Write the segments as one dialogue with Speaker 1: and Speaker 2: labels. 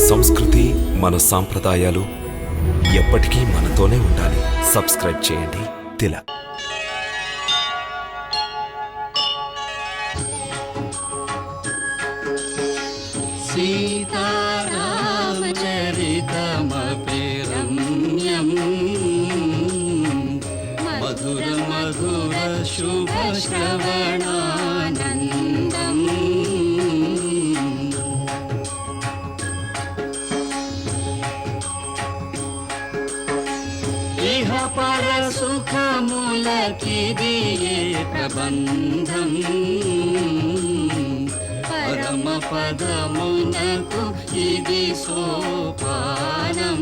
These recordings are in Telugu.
Speaker 1: సంస్కృతి, మన సాంప్రదాయాలు ఎప్పటికీ మనతోనే ఉండాలి. సబ్స్క్రైబ్ చేయండి తిలక్.
Speaker 2: సీతారామచరితమపి రమ్యం మధుర మధుర శుభ శ్రవణానందం ఇహ పర సుఖములకిదియే ప్రబంధం పరమ పదమునకు ఇది సోపానం.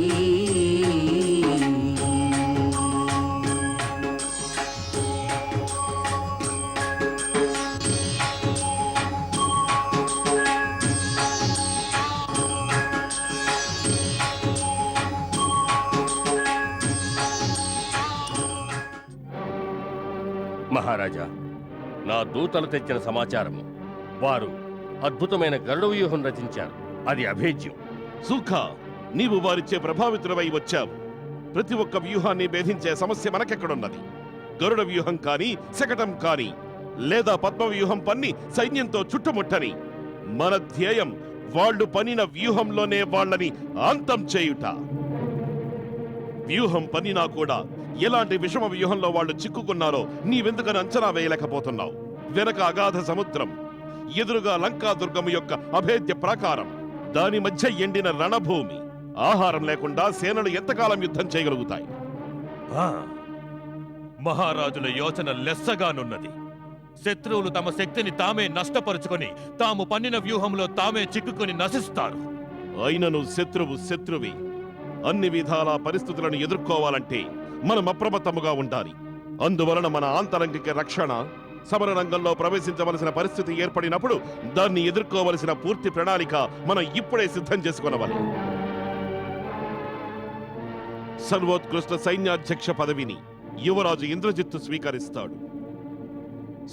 Speaker 3: మహారాజా, నా దూతలు తెచ్చిన సమాచారము, వారు అద్భుతమైన గరుడ వ్యూహం రచించారు. అది అభేద్యం.
Speaker 4: సుఖ, నీవు వారిచ్చే ప్రభావితులవై వచ్చావు. ప్రతి ఒక్క వ్యూహాన్ని భేదించే సమస్య మనకెక్కడున్నది? గరుడ వ్యూహం కాని, శకటం కాని, లేదా పద్మ వ్యూహం పన్ని సైన్యంతో చుట్టుముట్టని. మన ధ్యేయం వాళ్ళు పనిన వ్యూహంలోనే వాళ్ళని అంతం చేయుట. వ్యూహం పనినా కూడా ఎలాంటి విషమ వ్యూహంలో వాళ్ళు చిక్కుకున్నారో నీవెందుకని అంచనా వేయలేకపోతున్నావు? వెనక అగాధ సముద్రం, ఎదురుగా లంకా దుర్గము యొక్క అభేద్య ప్రాకారం, దాని మధ్య ఎండిన రణభూమి. ఆహారం లేకుండా సేనలు ఎంతకాలం యుద్ధం చేయగలుగుతాయి?
Speaker 5: మహారాజుల యోచన లెస్సగానున్నది. శత్రువులు తమ శక్తిని తామే నష్టపరుచుకొని తాము పన్నిన వ్యూహంలో తామే చిక్కుకొని నశిస్తారు.
Speaker 4: అయినను శత్రువు శత్రువి. అన్ని విధాల పరిస్థితులను ఎదుర్కోవాలంటే మనం అప్రమత్తముగా ఉండాలి. అందువలన మన ఆంతరంగిక రక్షణ, సమర రంగంలో ప్రవేశించవలసిన పరిస్థితి ఏర్పడినప్పుడు దాన్ని ఎదుర్కోవలసిన పూర్తి ప్రణాళిక మనం ఇప్పుడే సిద్ధం చేసుకొనవాలి. సర్వోత్కృష్ట సైన్యాధ్యక్ష పదవిని యువరాజు ఇంద్రజిత్తు స్వీకరిస్తాడు.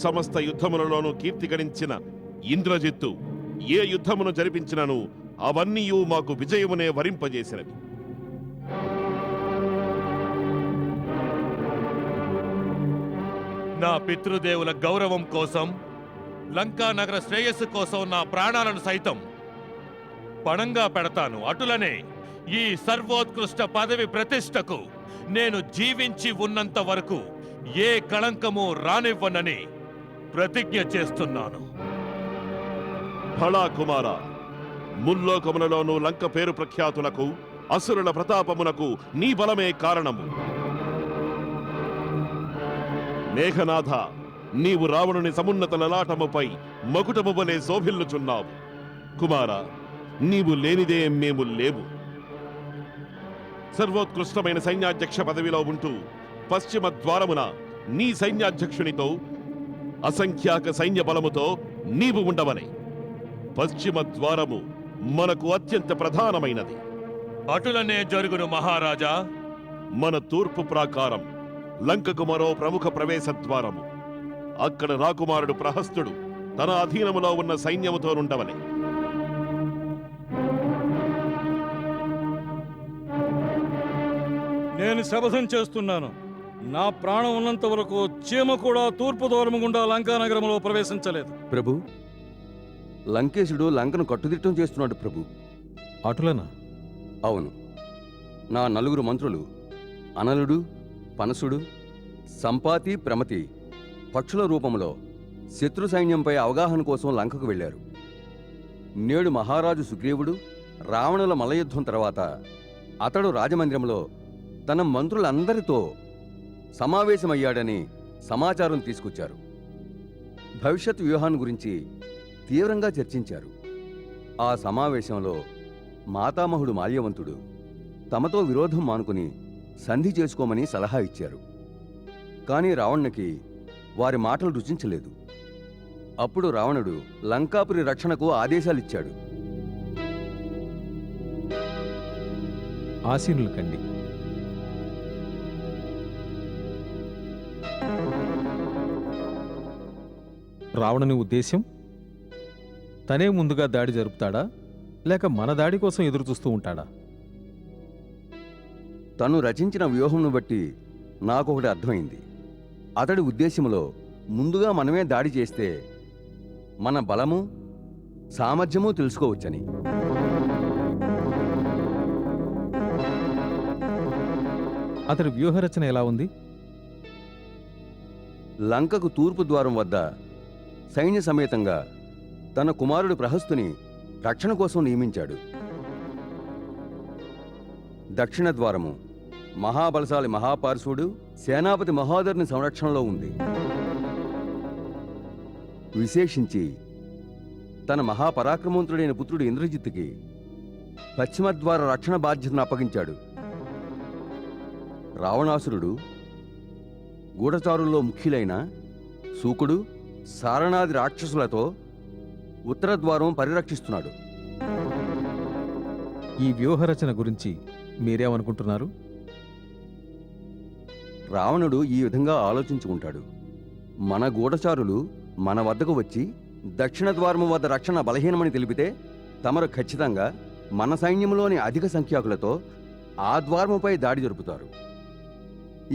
Speaker 4: సమస్త యుద్ధములలోనూ కీర్తి గడించిన ఇంద్రజిత్తు ఏ యుద్ధమును జరిపించినను అవన్నీ మాకు విజయమునే వరింపజేసినవి.
Speaker 5: నా పితృదేవుల గౌరవం కోసం, లంకా నగర శ్రేయస్సు కోసం నా ప్రాణాలను సైతం పణంగా పెడతాను. అటులనే ఈ సర్వోత్కృష్ట పదవి ప్రతిష్టకు నేను జీవించి ఉన్నంత వరకు ఏ కళంకము రానివ్వనని ప్రతిజ్ఞ చేస్తున్నాను.
Speaker 4: ఫళా కుమార, ముల్లోకములలోనూ లంక పేరు ప్రఖ్యాతులకు, అసురుల ప్రతాపమునకు నీ బలమే కారణము. మేఘనాథ, నీవు రావణుని సమున్నత లలాటముపై మకుటము వలె శోభిల్లుచున్నావు. కుమార, నీవు లేనిదే మేము లేవు. సర్వోత్కృష్టమైన సైన్యాధ్యక్ష పదవిలో ఉంటూ పశ్చిమ ద్వారమున నీ సైన్యాధ్యక్షునితో, అసంఖ్యాక సైన్య బలముతో నీవు ఉండవలే. పశ్చిమ ద్వారము మనకు అత్యంత ప్రధానమైనది.
Speaker 5: అటులనే జరుగును మహారాజా.
Speaker 4: మన తూర్పు ప్రాకారం లంకకు మరో ప్రముఖ ప్రవేశ ద్వారము. అక్కడ రాకుమారుడు ప్రహస్తుడు తన అధీనములో ఉన్న సైన్యముతో ఉండవలే.
Speaker 6: నేను శపథం చేస్తున్నాను, నా ప్రాణం ఉన్నంత వరకు చీమ కూడా తూర్పు ద్వారము గుండా లంకా నగరంలో ప్రవేశించలేదు.
Speaker 7: ప్రభు, లంకేశుడు లంకను కట్టుదిట్టం చేస్తున్నాడు ప్రభు.
Speaker 6: అటులనా?
Speaker 7: అవును. నా నలుగురు మంత్రులు అనలుడు, పనసుడు, సంపాతి, ప్రమతి పక్షుల రూపంలో శత్రు సైన్యంపై అవగాహన కోసం లంకకు వెళ్లారు. నేడు మహారాజు సుగ్రీవుడు రావణుల మల్లయుద్ధం తర్వాత అతడు రాజమందిరంలో తన మంత్రులందరితో సమావేశమయ్యాడని సమాచారం తీసుకొచ్చారు. భవిష్యత్ వ్యూహాన్ని గురించి తీవ్రంగా చర్చించారు. ఆ సమావేశంలో మాతామహుడు మాల్యవంతుడు తమతో విరోధం మానుకుని సంధి చేసుకోమని సలహా ఇచ్చారు. కానీ రావణునికి వారి మాటలు రుచించలేదు. అప్పుడు రావణుడు లంకాపురి రక్షణకు ఆదేశాలిచ్చాడు.
Speaker 6: ఆసీనులు కండి. రావణుని ఉద్దేశ్యం తనే ముందుగా దాడి జరుపుతాడా
Speaker 8: లేక మన దాడి కోసం ఎదురు చూస్తూ ఉంటాడా?
Speaker 7: తను రచించిన వ్యూహంను బట్టి నాకొకటి అర్థమైంది. అతడి ఉద్దేశంలో ముందుగా మనమే దాడి చేస్తే మన బలము సామర్థ్యము తెలుసుకోవచ్చని.
Speaker 8: అతడి వ్యూహరచన ఎలా ఉంది?
Speaker 7: లంకకు తూర్పు ద్వారం వద్ద సైన్య సమేతంగా తన కుమారుడు ప్రహస్తుని రక్షణ కోసం నియమించాడు. దక్షిణ ద్వారము మహాబలశాలి మహాపార్శ్వుడు సేనాపతి మహోదరుని సంరక్షణలో ఉంది. విశేషించి తన మహాపరాక్రమవంతుడైన పుత్రుడు ఇంద్రజిత్తుకి పశ్చిమ ద్వార రక్షణ బాధ్యతను అప్పగించాడు. రావణాసురుడు గూఢచారుల్లో ముఖ్యులైన శూకుడు సారణాది రాక్షసులతో ఉత్తర ద్వారం పరిరక్షిస్తున్నాడు.
Speaker 8: ఈ వ్యూహరచన గురించి మీరేమనుకుంటున్నారు?
Speaker 7: రావణుడు ఈ విధంగా ఆలోచించుకుంటాడు. మన గూఢచారులు మన వద్దకు వచ్చి దక్షిణ ద్వారము వద్ద రక్షణ బలహీనమని తెలిపితే తమరు ఖచ్చితంగా మన సైన్యంలోని అధిక సంఖ్యాకులతో ఆ ద్వారముపై దాడి జరుపుతారు.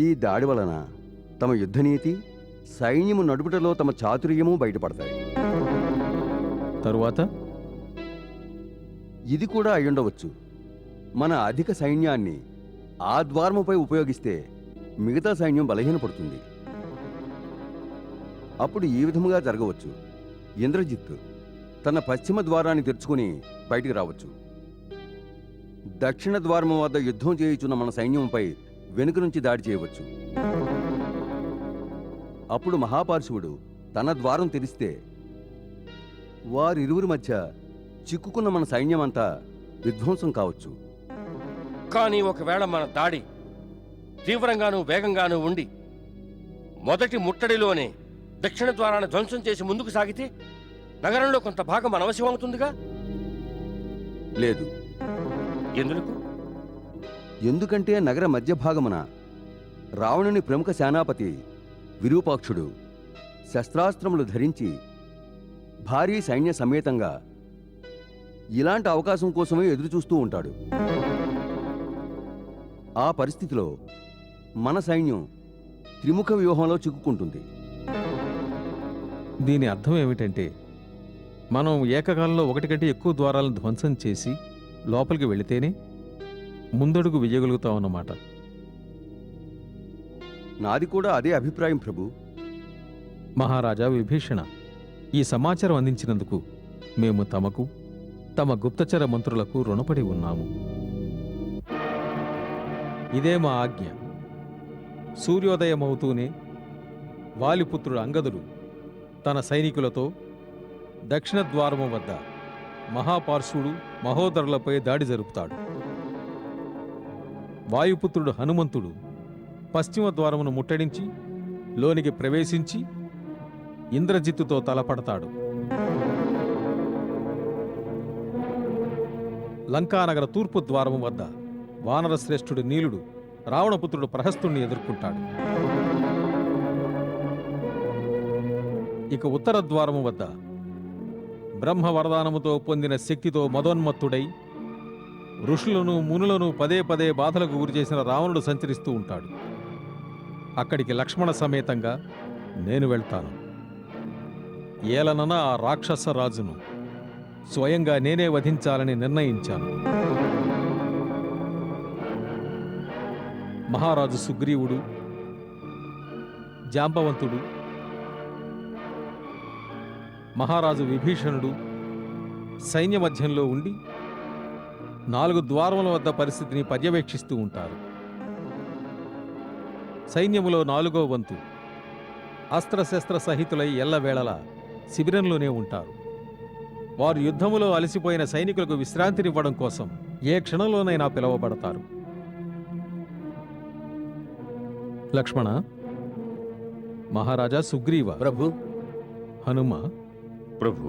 Speaker 7: ఈ దాడి వలన తమ యుద్ధనీతి, సైన్యము నడుపుటలో తమ చాతుర్యము బయటపడతాయి.
Speaker 8: తరువాత
Speaker 7: ఇది కూడా అయ్యుండవచ్చు. మన అధిక సైన్యాన్ని ఆ ద్వారముపై ఉపయోగిస్తే మిగతా సైన్యం బలహీనపడుతుంది. అప్పుడు ఈ విధముగా జరగవచ్చు. ఇంద్రజిత్తు తన పశ్చిమ ద్వారాన్ని తెరుచుకుని బయటికి రావచ్చు. దక్షిణ ద్వారము వద్ద యుద్ధం చేయుచున్న మన సైన్యంపై వెనుక నుంచి దాడి చేయవచ్చు. అప్పుడు మహాపార్శ్వుడు తన ద్వారం తెరిస్తే వారిరువురి మధ్య చిక్కుకున్న మన సైన్యమంతా విధ్వంసం కావచ్చు.
Speaker 3: కానీ ఒకవేళ మన దాడి తీవ్రంగానూ వేగంగానూ ఉండి మొదటి ముట్టడిలోనే దక్షిణ ద్వారాన్ని ధ్వంసం చేసి ముందుకు సాగితే నగరంలో కొంత భాగం అనవసరం అవుతుందిగా?
Speaker 7: లేదు.
Speaker 3: ఎందుకు?
Speaker 7: ఎందుకంటే నగర మధ్య భాగమున రావణుని ప్రముఖ సేనాపతి విరూపాక్షుడు శస్త్రాస్త్రములు ధరించి భారీ సైన్య సమేతంగా ఇలాంటి అవకాశం కోసమే ఎదురుచూస్తూ ఉంటాడు. ఆ పరిస్థితిలో మన సైన్యం త్రిముఖ వ్యూహంలో చిక్కుకుంటుంది.
Speaker 8: దీని అర్థం ఏమిటంటే మనం ఏకకాలంలో ఒకటి కంటే ఎక్కువ ద్వారాలను ధ్వంసం చేసి లోపలికి వెళితేనే ముందడుగు వెయ్యగలుగుతామన్నమాట.
Speaker 7: నాది కూడా అదే అభిప్రాయం ప్రభు.
Speaker 8: మహారాజా విభీషణ, ఈ సమాచారం అందించినందుకు మేము తమకు, తమ గుప్తచర మంత్రులకు రుణపడి ఉన్నాము. ఇదే మా ఆజ్ఞ. సూర్యోదయమవుతూనే వాలిపుత్రుడు అంగదుడు తన సైనికులతో దక్షిణ ద్వారము వద్ద మహాపార్శ్వుడు మహోదరులపై దాడి జరుపుతాడు. వాయుపుత్రుడు హనుమంతుడు పశ్చిమ ద్వారమును ముట్టడించి లోనికి ప్రవేశించి ఇంద్రజిత్తుతో తలపడతాడు. లంకానగర తూర్పు ద్వారము వద్ద వానరశ్రేష్ఠుడు నీలుడు రావణపుత్రుడు ప్రహస్తుణ్ణి ఎదుర్కొంటాడు. ఇక ఉత్తర ద్వారము వద్ద బ్రహ్మ వరదానముతో పొందిన శక్తితో మదోన్మత్తుడై ఋషులను మునులను పదే పదే బాధలకు గురిచేసిన రావణుడు సంచరిస్తూ ఉంటాడు. అక్కడికి లక్ష్మణ సమేతంగా నేను వెళ్తాను. ఏలనన ఆ రాక్షస రాజును స్వయంగా నేనే వధించాలని నిర్ణయించాను. మహారాజు సుగ్రీవుడు, జాంబవంతుడు, మహారాజు విభీషణుడు సైన్య మధ్యంలో ఉండి 4 ద్వారముల వద్ద పరిస్థితిని పర్యవేక్షిస్తూ ఉంటారు. సైన్యములో 4వ వంతు అస్త్రశస్త్ర సహితులై ఎల్లవేళలా శిబిరంలోనే ఉంటారు. వారు యుద్ధములో అలసిపోయిన సైనికులకు విశ్రాంతినివ్వడం కోసం ఏ క్షణంలోనైనా పిలువబడతారు. లక్ష్మణ, మహారాజా సుగ్రీవ,
Speaker 7: ప్రభు,
Speaker 8: హనుమ,
Speaker 3: ప్రభు,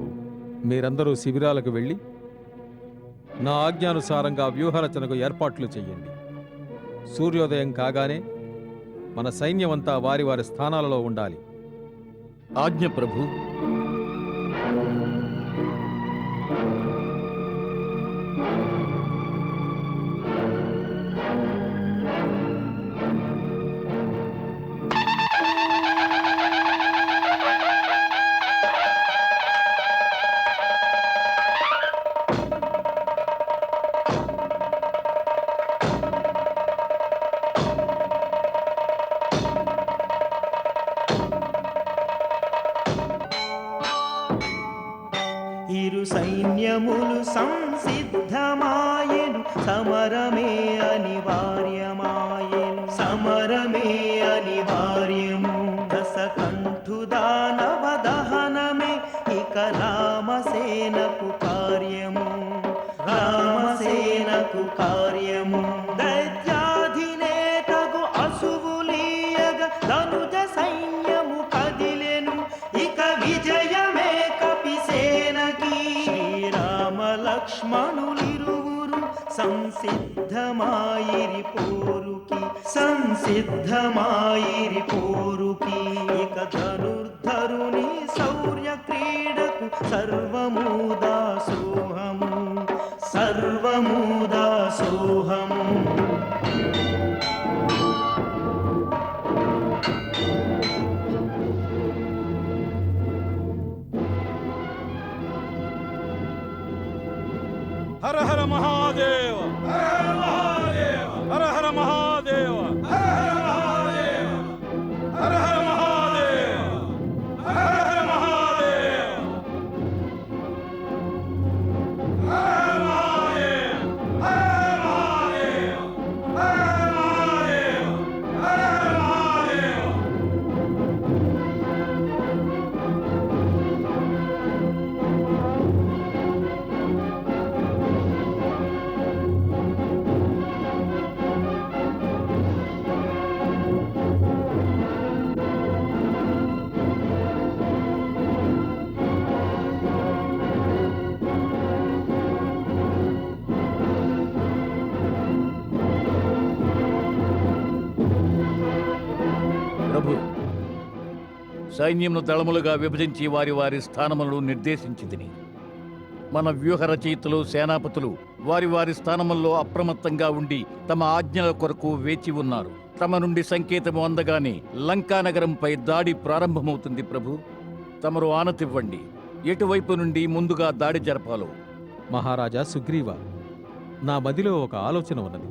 Speaker 8: మీరందరూ శిబిరాలకు వెళ్ళి నా ఆజ్ఞానుసారంగా వ్యూహరచనకు ఏర్పాట్లు చెయ్యండి. సూర్యోదయం కాగానే మన సైన్యమంతా వారి వారి స్థానాలలో ఉండాలి.
Speaker 9: సంసిద్ధమాయెను సమరమే అనివార్యమాయెను సమరమే అనివార్యము దశకంఠుదానవ దహనమే ఇక రామసేనకు కార్యము రామసేనకు కార్యము దైత్యాధినేతకు అసువులీయగ ధనుజ సైన్యము కదిలెను ఇక విజయమే కపిసేనకి శ్రీరామ లక్ష్మణులిరువురు సంసిద్ధమాయిరి పోరుకి సంసిద్ధమాయిరి పోరుకి ఇక ధనుర్ధరుని శౌర్య క్రీడకు సర్వము దాసోహము సర్వము దాసోహము
Speaker 6: హర హర మహాదేవ హర హర మహాదేవ హర హర మహాదేవ హర హర మహాదేవ
Speaker 10: ప్రభు, సైన్యంను దళములుగా విభజించి వారి వారి స్థానములను నిర్దేశించింది. మన వ్యూహ రచయితలు సేనాపతులు వారి వారి స్థానముల్లో అప్రమత్తంగా ఉండి తమ ఆజ్ఞల కొరకు వేచి ఉన్నారు. తమ నుండి సంకేతము అందగానే లంకానగరంపై దాడి ప్రారంభమవుతుంది. ప్రభు, తమరు ఆనతివ్వండి. ఎటువైపు నుండి ముందుగా దాడి జరపాలో.
Speaker 8: మహారాజా సుగ్రీవ, నా మదిలో ఒక ఆలోచన ఉన్నది.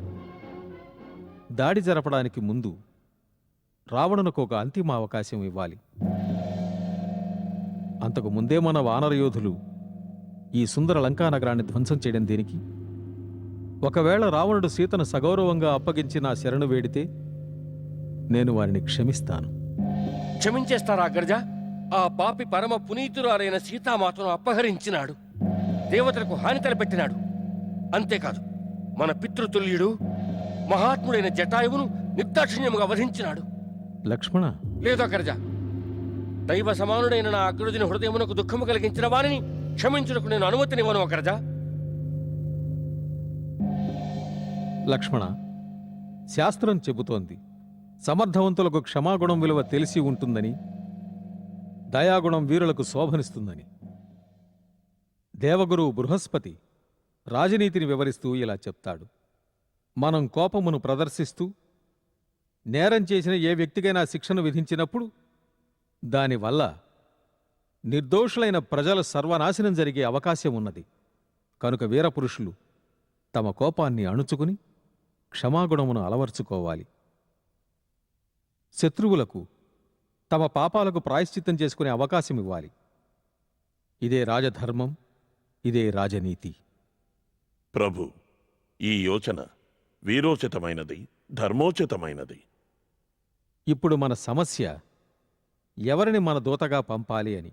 Speaker 8: దాడి జరపడానికి ముందు రావణునకు ఒక అంతిమ అవకాశం ఇవ్వాలి. అంతకు ముందే మన వానర యోధులు ఈ సుందర లంకానగరాన్ని ధ్వంసం చేయడం దేనికి? ఒకవేళ రావణుడు సీతను సగౌరవంగా అప్పగించి నా శరణు వేడితే నేను వారిని క్షమిస్తాను.
Speaker 3: క్షమించేస్తారా అగ్రజ? ఆ పాపి పరమ పునీతురాలైన సీతామాతను అపహరించినాడు, దేవతలకు హాని తలపెట్టినాడు. అంతేకాదు, మన పితృతుల్యుడు మహాత్ముడైన జటాయువును నిర్దాక్షిణ్యముగా వధించినాడు.
Speaker 8: లక్ష్మణ,
Speaker 3: లేదు అగ్రజ, దైవ సమానుడైన నా అగ్రజుని హృదయమునకు దుఃఖము కలిగించిన వారిని క్షమించుటకు నేను అనుమతినివ్వను అగ్రజ.
Speaker 8: లక్ష్మణ, శాస్త్రం చెబుతోంది సమర్థవంతులకు క్షమాగుణం విలువ తెలిసి ఉంటుందని, దయాగుణం వీరులకు శోభనిస్తుందని. దేవగురువు బృహస్పతి రాజనీతిని వివరిస్తూ ఇలా చెప్తాడు: మనం కోపమును ప్రదర్శిస్తూ నేరం చేసిన ఏ వ్యక్తికైనా శిక్షను విధించినప్పుడు దానివల్ల నిర్దోషులైన ప్రజల సర్వనాశనం జరిగే అవకాశం ఉన్నది. కనుక వీరపురుషులు తమ కోపాన్ని అణుచుకుని క్షమాగుణమును అలవర్చుకోవాలి. శత్రువులకు తమ పాపాలకు ప్రాయశ్చిత్తం చేసుకునే అవకాశం ఇవ్వాలి. ఇదే రాజధర్మం, ఇదే రాజనీతి.
Speaker 4: ప్రభు, ఈ యోచన వీరోచితమైనది, ధర్మోచితమైనది.
Speaker 8: ఇప్పుడు మన సమస్య ఎవరిని మన దూతగా పంపాలి అని.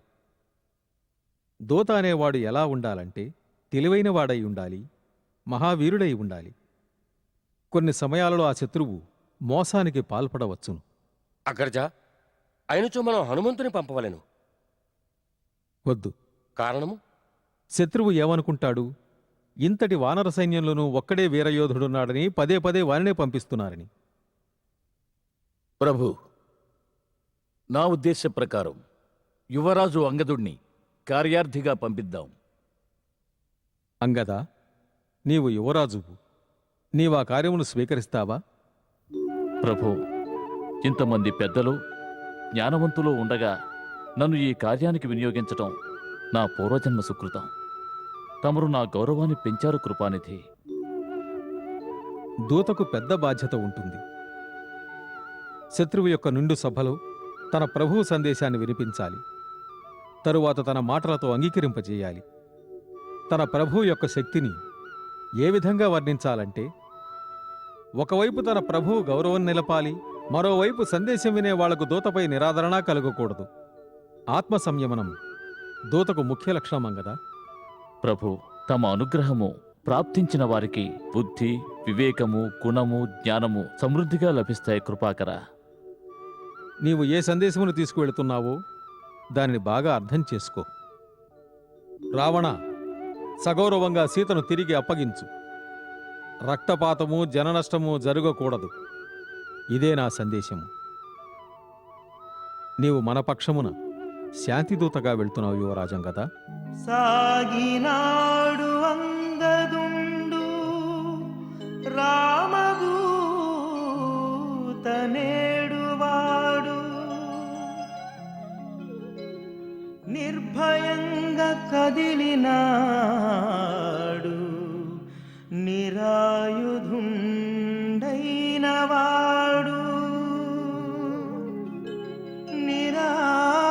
Speaker 8: దూత అనేవాడు ఎలా ఉండాలంటే తెలివైన వాడై ఉండాలి, మహావీరుడై ఉండాలి. కొన్ని సమయాలలో ఆ శత్రువు మోసానికి పాల్పడవచ్చును.
Speaker 3: అగ్రజ, అయినచో మనం హనుమంతుని పంపవలెను.
Speaker 8: వద్దు.
Speaker 3: కారణము?
Speaker 8: శత్రువు ఏమనుకుంటాడు? ఇంతటి వానర సైన్యంలోనూ ఒక్కడే వీరయోధుడున్నాడని పదే పదే వారినే పంపిస్తున్నారని.
Speaker 10: ప్రభు, నా ఉద్దేశ ప్రకారం యువరాజు అంగదుణ్ణి కార్యార్థిగా పంపిద్దాం.
Speaker 8: అంగదా, నీవు యువరాజువు. నీవా కార్యమును స్వీకరిస్తావా?
Speaker 11: ప్రభు, ఇంతమంది పెద్దలు జ్ఞానవంతులు ఉండగా నన్ను ఈ కార్యానికి వినియోగించటం నా పూర్వజన్మ సుకృతం. తమరు నా గౌరవాన్ని పెంచారు కృపానిధి.
Speaker 8: దూతకు పెద్ద బాధ్యత ఉంటుంది. శత్రువు యొక్క నిండు సభలో తన ప్రభువు సందేశాన్ని వినిపించాలి. తరువాత తన మాటలతో అంగీకరింపజేయాలి. తన ప్రభువు యొక్క శక్తిని ఏ విధంగా వర్ణించాలంటే, ఒకవైపు తన ప్రభువు గౌరవం నిలపాలి, మరోవైపు సందేశం వినే వాళ్లకు దూతపై నిరాదరణ కలగకూడదు. ఆత్మ సంయమనం దూతకు ముఖ్య లక్షణం కదా.
Speaker 11: ప్రభు, తమ అనుగ్రహము ప్రాప్తించిన వారికి బుద్ధి, వివేకము, గుణము, జ్ఞానము సమృద్ధిగా లభిస్తాయి. కృపాకర,
Speaker 8: నీవు ఏ సందేశమును తీసుకువెళుతున్నావో దానిని బాగా అర్థం చేసుకో. రావణ, సగౌరవంగా సీతను తిరిగి అప్పగించు. రక్తపాతము, జననష్టము జరగకూడదు. ఇదే నా సందేశము. నీవు మన పక్షమున శాంతిదూతగా వెళ్తున్నావు యువరాజం కదా.
Speaker 9: సాగినాడు అంగదుండు రామదూతనేడువాడు నిర్భయంగా కదిలినాడు నిరాయుధుండైనవాడు నిరాయుధుండైనవాడు.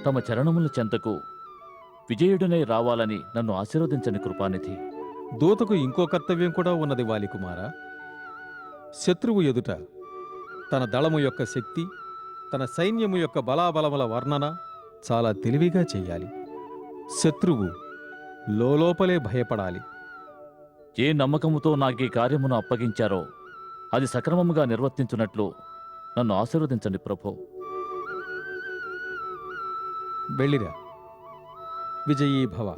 Speaker 11: తమ చరణముల చెంతకు విజయుడనై రావాలని నన్ను ఆశీర్వదించని కృపానిధి.
Speaker 8: దూతకు ఇంకో కర్తవ్యం కూడా ఉన్నది వాలికుమారా. శత్రువు ఎదుట తన దళము యొక్క శక్తి, తన సైన్యము యొక్క బలాబలముల వర్ణన చాలా తెలివిగా చెయ్యాలి. శత్రువు లోపలే భయపడాలి.
Speaker 11: ఏ నమ్మకముతో నాకీ కార్యమును అప్పగించారో అది సక్రమముగా నిర్వర్తించున్నట్లు నన్ను ఆశీర్వదించండి ప్రభు.
Speaker 8: వెళ్ళిరా. విజయీ భవ.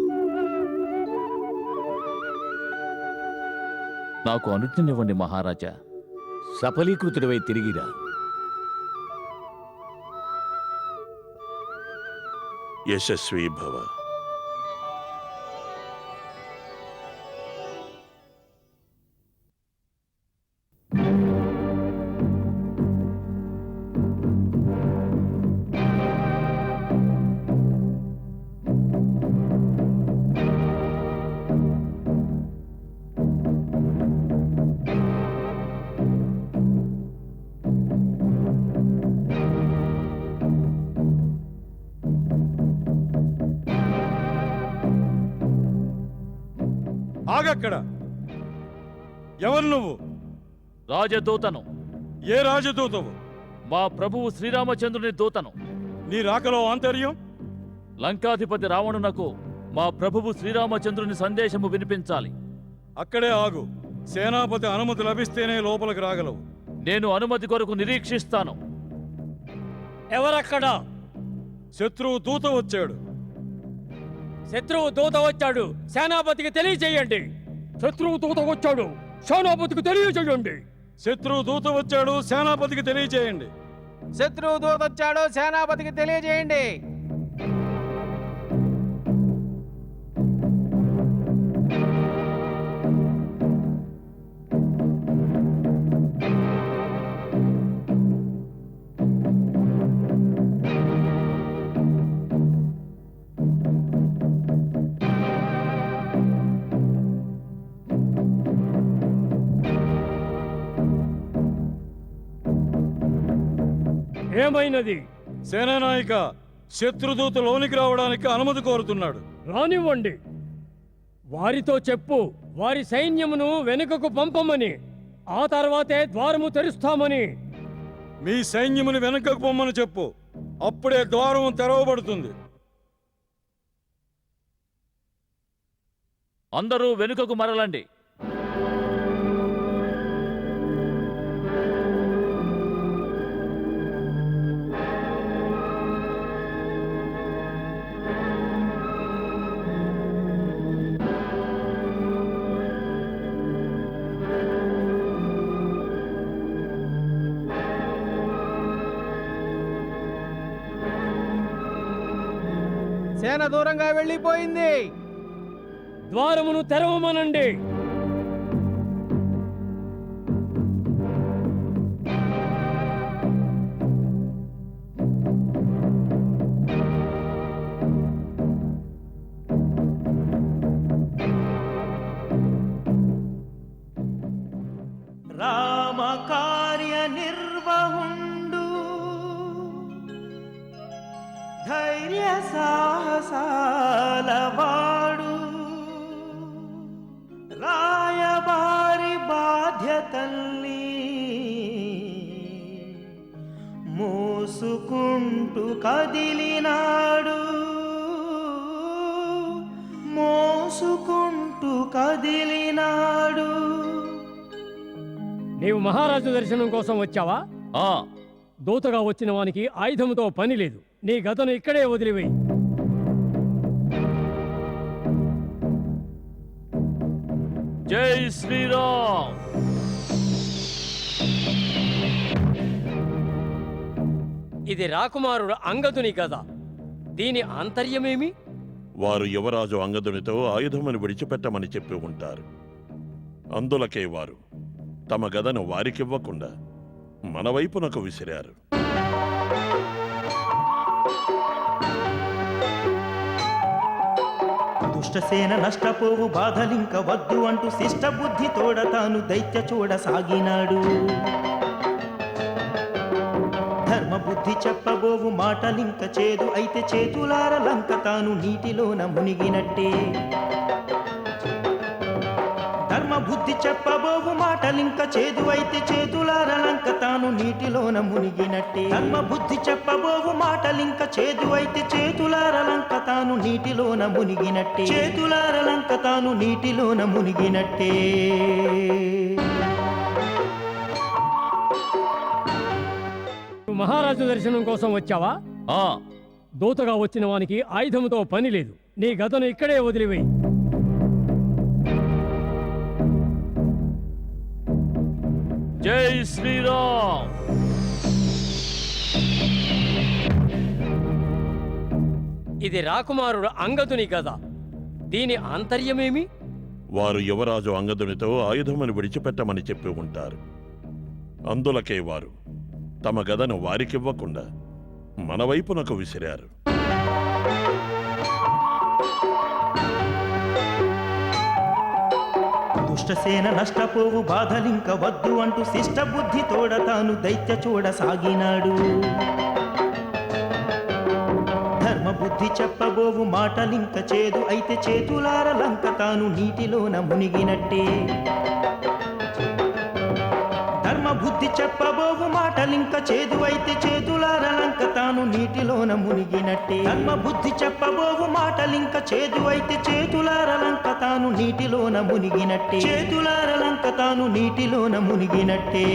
Speaker 11: నాకు అనుజ్ఞనివ్వండి మహారాజా.
Speaker 10: సఫలీకృతుడివై తిరిగిరా.
Speaker 4: యశస్వీ భవ.
Speaker 6: ఆగక్కడ. ఎవరు నువ్వు?
Speaker 11: రాజదూతను.
Speaker 6: ఏ రాజదూతవు?
Speaker 11: మా ప్రభువు శ్రీరామచంద్రుని దూతను.
Speaker 6: నీ రాకలో ఆంతర్యం?
Speaker 11: లంకాధిపతి రావణునకు మా ప్రభువు శ్రీరామచంద్రుని సందేశము వినిపించాలి.
Speaker 6: అక్కడే ఆగు. సేనాపతి అనుమతి లభిస్తేనే లోపలికి రాగలవు.
Speaker 11: నేను అనుమతి కొరకు నిరీక్షిస్తాను.
Speaker 3: ఎవరక్కడా?
Speaker 6: శత్రువు దూత వచ్చాడు.
Speaker 3: శత్రువు దూత వచ్చాడు, సేనాపతికి తెలియజేయండి. శత్రువు దూత వచ్చాడు, సేనాపతికి తెలియజేయండి.
Speaker 6: శత్రువు దూత వచ్చాడు, సేనాపతికి తెలియజేయండి.
Speaker 8: శత్రువు దూత వచ్చాడు, సేనాపతికి తెలియజేయండి.
Speaker 3: ఏమైనది?
Speaker 6: సేనానాయక, శత్రుదూత లోనికి రావడానికి అనుమతి కోరుతున్నాడు.
Speaker 3: రానివ్వండి. వారితో చెప్పు, వారి సైన్యమును వెనుకకు పంపమని, ఆ తర్వాతే ద్వారము తెరుస్తామని.
Speaker 6: మీ సైన్యముని వెనుకకు పొమ్మని చెప్పు. అప్పుడే ద్వారం తెరవబడుతుంది.
Speaker 11: అందరూ వెనుకకు మరలండి.
Speaker 8: సేన దూరంగా వెళ్ళిపోయింది.
Speaker 3: ద్వారమును తెరవమనండి.
Speaker 9: రామ కార్య నిర్వహుండు బారసాలవాడు రాయబారి బాధ్యతల్ని మోసుకుంటూ కదిలినాడు మోసుకుంటూ కదిలినాడు.
Speaker 12: నీవు మహారాజు దర్శనం కోసం వచ్చావా?
Speaker 11: ఆ
Speaker 12: దూతగా వచ్చిన వానికి ఆయుధంతో పని లేదు. నీ గతను ఇక్కడే వదిలివేయి.
Speaker 11: జై శ్రీరామ్.
Speaker 12: ఇది రాకుమారుడు అంగదుని గద. దీని ఆంతర్యమేమి?
Speaker 4: వారు యువరాజు అంగదునితో ఆయుధమును విడిచిపెట్టమని చెప్పి ఉంటారు. అందులకే వారు తమ గదను వారికివ్వకుండా మన వైపునకు విసిరారు.
Speaker 9: దుష్టసేన నష్టపోవు బాధలింక వద్దు అంటూ శిష్ట బుద్ధి తోడ తాను దైత్య చూడసాగినాడు. ధర్మ బుద్ధి చెప్పబోవు మాటలింక చేదు అయితే చేతులార లంక తాను నీటిలోన మునిగినట్టే. ధర్మ బుద్ధి చెప్పబోవు మాటలింక చేదు అయితే చేతులార లంక తాను నీటిలోన మునిగినట్టే. ధర్మ బుద్ధి చెప్పబోవు మాటలింక చేదు అయితే చేతులార లంక తాను నీటిలోన మునిగినట్టే. చేతులార లంక తాను నీటిలోన మునిగినట్టే.
Speaker 12: మహారాజు దర్శనం కోసం వచ్చావా?
Speaker 11: ఆ
Speaker 12: దూతగా వచ్చిన వానికి ఆయుధంతో పని లేదు. నీ గతను ఇక్కడే వదిలివేయి.
Speaker 11: జై శ్రీరామ్.
Speaker 12: ఇది రాకుమారుడు అంగదుని గద. దీని ఆంతర్యమేమి?
Speaker 4: వారు యువరాజు అంగదునితో ఆయుధమును విడిచిపెట్టమని చెప్పి ఉంటారు. అందులకే వారు తమ గదను వారికివ్వకుండా మన వైపునకు విసిరారు.
Speaker 9: దుష్టసేన నష్టపోవు బాధలింక వద్దు అంటూ శిష్ట బుద్ధి తోడ తాను దైత్య చూడసాగినాడు. ధర్మ బుద్ధి చెప్పబోవు మాటలింక చేదు అయితే చేతులార లంక తాను నీటిలోన మునిగినట్టే. ధర్మ బుద్ధి చెప్పబోవు మాటలింక చేదు అయితే చేతులార లంక తాను నీటిలోన మునిగినట్టే. ధర్మ బుద్ధి చెప్పబోవు మాటలింక చేదు అయితే చేతులార లంక తాను నీటిలోన మునిగినట్టే. చేతులార లంక తాను నీటిలోన మునిగినట్టే.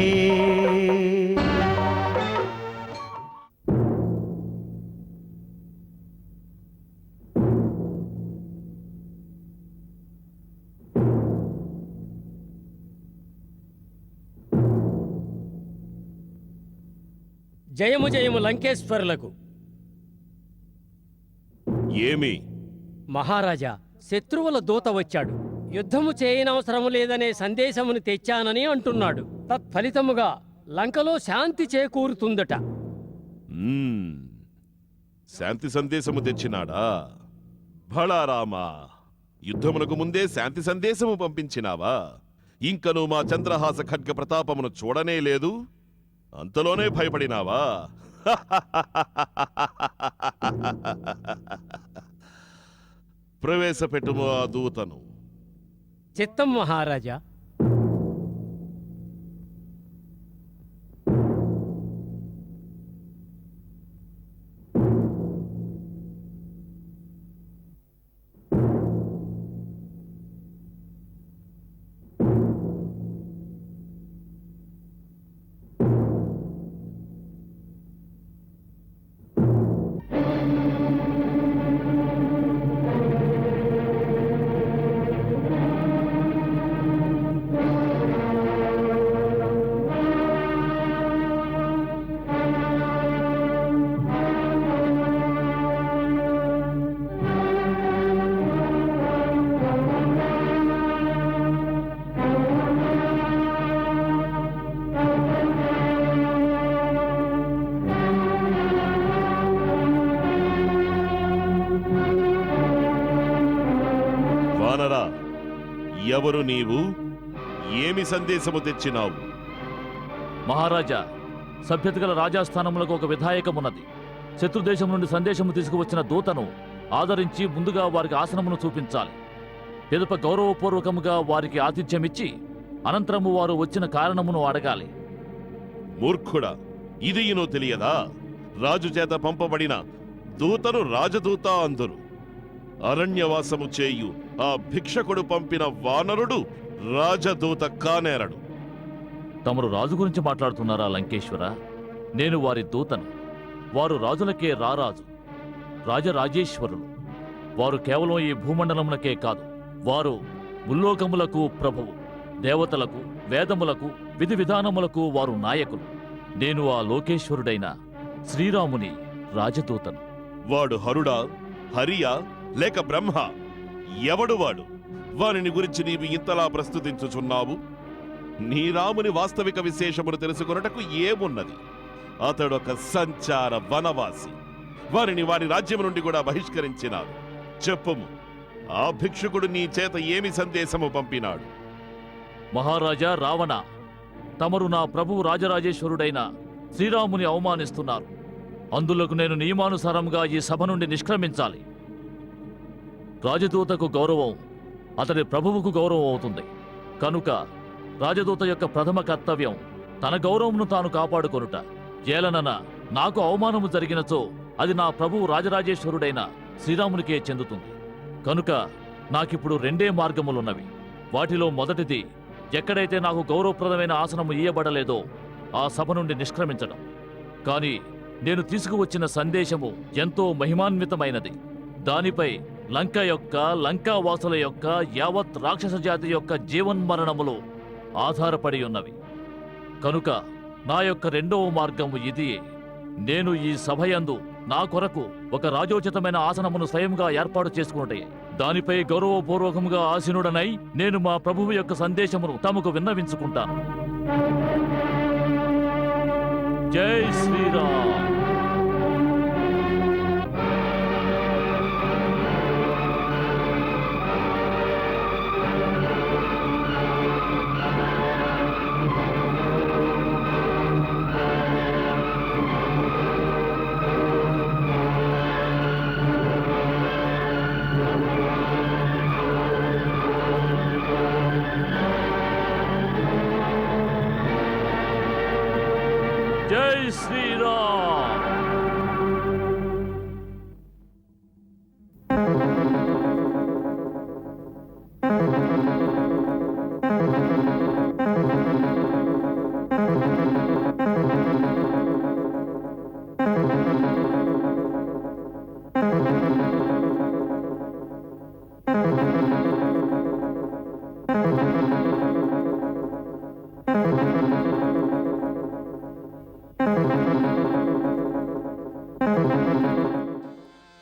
Speaker 12: జయము జయము లంకేశ్వరులకు.
Speaker 4: ఏమి?
Speaker 12: మహారాజా, శత్రువుల దూత వచ్చాడు. యుద్ధము చేయనవసరము లేదనే సందేశమును తెచ్చానని అంటున్నాడు. తత్ఫలితముగా లంకలో శాంతి చేకూరుతుందట.
Speaker 4: శాంతి సందేశము తెచ్చినాడా? భళారామా, యుద్ధమునకు ముందే శాంతి సందేశము పంపించినావా? ఇంకను మా చంద్రహాస ఖడ్గ ప్రతాపమును చూడనే లేదు, అంతలోనే భయపడినావా? ప్రవేశపెట్టుము ఆ దూతను.
Speaker 12: చిత్తం మహారాజా.
Speaker 4: వానరా, ఎవరు నీవు? ఏమి సందేశము తెచ్చినావు?
Speaker 11: మహారాజా, సభ్యత గల రాజాస్థానములకు ఒక విధాయకమున్నది. శత్రుదేశం నుండి సందేశము తీసుకువచ్చిన దూతను ఆదరించి ముందుగా వారికి ఆసనమును చూపించాలి. పిదప గౌరవపూర్వకముగా వారికి ఆతిథ్యమిచ్చి అనంతరము వారు వచ్చిన కారణమును అడగాలి.
Speaker 4: మూర్ఖుడా, ఇదియును తెలియదా? రాజు చేత పంపబడిన దూతను రాజదూత అందురు. అరణ్యవాసము చేయు ఆ భిక్షకుడు పంపిన వానరుడు రాజదూత కానేరడు.
Speaker 11: తమరు రాజు గురించి మాట్లాడుతున్నారా లంకేశ్వర? నేను వారి దూతను. వారు రాజులకే రారాజు, రాజరాజేశ్వరులు. వారు కేవలం ఈ భూమండలమునకే కాదు, వారు ముల్లోకములకు ప్రభువు. దేవతలకు, వేదములకు, విధి విధానములకు వారు నాయకులు. నేను ఆ లోకేశ్వరుడైన శ్రీరాముని రాజదూతను.
Speaker 4: వాడు హరుడా, హరియా లేక బ్రహ్మ? ఎవడు వాడు? వారిని గురించి నీవు ఇంతలా ప్రస్తుతించుచున్నావు? నీ రాముని వాస్తవిక విశేషమును తెలుసుకొనుటకు ఏమున్నది? అతడొక సంచార వనవాసి. వారిని వారి రాజ్యం నుండి కూడా బహిష్కరించినారు. చెప్పుము, ఆ భిక్షుకుడు నీ చేత ఏమి సందేశము పంపినాడు?
Speaker 11: మహారాజా రావణ, తమరు నా ప్రభువు రాజరాజేశ్వరుడైన శ్రీరాముని అవమానిస్తున్నారు. అందులకు నేను నియమానుసారంగా ఈ సభ నుండి నిష్క్రమించాలి. రాజదూతకు గౌరవం అతని ప్రభువుకు గౌరవం అవుతుంది. కనుక రాజదూత యొక్క ప్రథమ కర్తవ్యం తన గౌరవమును తాను కాపాడుకొనుట. ఏలనన నాకు అవమానము జరిగినచో అది నా ప్రభువు రాజరాజేశ్వరుడైన శ్రీరామునికే చెందుతుంది. కనుక నాకిప్పుడు రెండే మార్గములున్నవి. వాటిలో మొదటిది, ఎక్కడైతే నాకు గౌరవప్రదమైన ఆసనము ఇయ్యబడలేదో ఆ సభ నుండి నిష్క్రమించడం. కానీ నేను తీసుకువచ్చిన సందేశము ఎంతో మహిమాన్వితమైనది. దానిపై లంకావాసుల యొక్క యావత్ రాక్షస జాతి యొక్క జీవన్మరణములు ఆధారపడి ఉన్నవి. కనుక నా యొక్క రెండవ మార్గము ఇదియే. నేను ఈ సభయందు నా కొరకు ఒక రాజోచితమైన ఆసనమును స్వయంగా ఏర్పాటు చేసుకున్నటే దానిపై గౌరవపూర్వకముగా ఆసీనుడనై నేను మా ప్రభువు యొక్క సందేశమును తమకు విన్నవించుకుంటాను. జై శ్రీరామ్. జై శ్రీరామ్.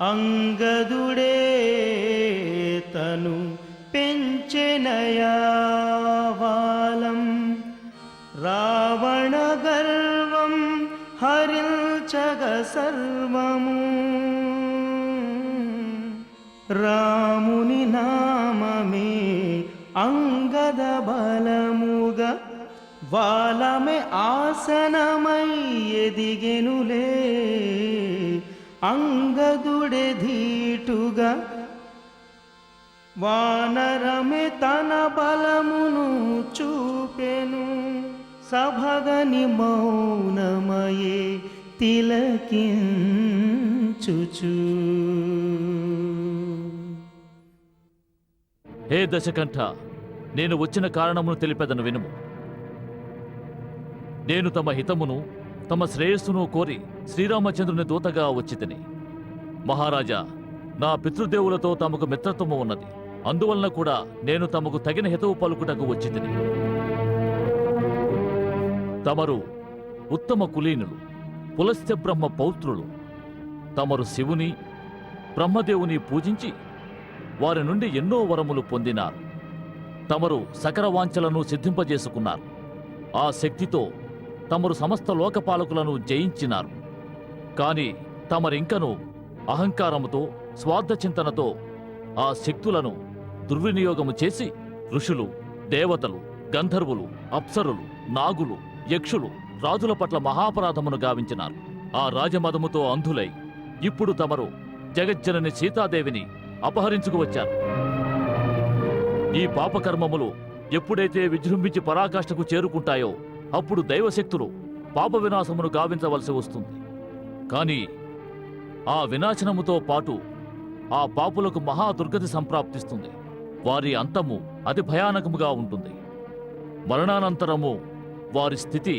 Speaker 9: అంగదుడే తను పెంచెనయావాలం రావణ గర్వం హరించగ సర్వము రాముని నామమే అంగద బలముగా వాలమే ఆసనమై ఎదిగెనులే అంగదుడే ధీటుగా వానరమే తన బలమును చూపెను సభగని మౌనమయే తిలకించుచు.
Speaker 11: హే దశకంఠ, నేను వచ్చిన కారణమును తెలిపెదను వినుము. నేను తమ హితమును తమ శ్రేయస్సును కోరి శ్రీరామచంద్రుని దూతగా వచ్చితిని. మహారాజా, నా పితృదేవులతో తమకు మిత్రత్వము ఉన్నది. అందువలన కూడా నేను తమకు తగిన హితవు పలుకుటకు వచ్చితిని. తమరు ఉత్తమ కులీనులు, పులస్త్య బ్రహ్మ పౌత్రులు. తమరు శివుని బ్రహ్మదేవుని పూజించి వారి నుండి ఎన్నో వరములు పొందినారు. తమరు సకల వాంఛలను సిద్ధింపజేసుకున్నారు. ఆ శక్తితో తమరు సమస్త లోకపాలకులను జయించినారు. కాని తమరింకను అహంకారముతో స్వార్థ చింతనతో ఆ శక్తులను దుర్వినియోగము చేసి ఋషులు, దేవతలు, గంధర్వులు, అప్సరులు, నాగులు, యక్షులు, రాజుల పట్ల మహాపరాధమును గావించినారు. ఆ రాజమదముతో అంధులై ఇప్పుడు తమరు జగజ్జనని సీతాదేవిని అపహరించుకు వచ్చారు. ఈ పాపకర్మములు ఎప్పుడైతే విజృంభించి పరాకాష్ఠకు చేరుకుంటాయో అప్పుడు దైవశక్తులు పాప వినాశమును గావించవలసి వస్తుంది. కానీ ఆ వినాశనముతో పాటు ఆ పాపులకు మహా దుర్గతి సంప్రాప్తిస్తుంది. వారి అంతము అతి భయానకముగా ఉంటుంది. మరణానంతరము వారి స్థితి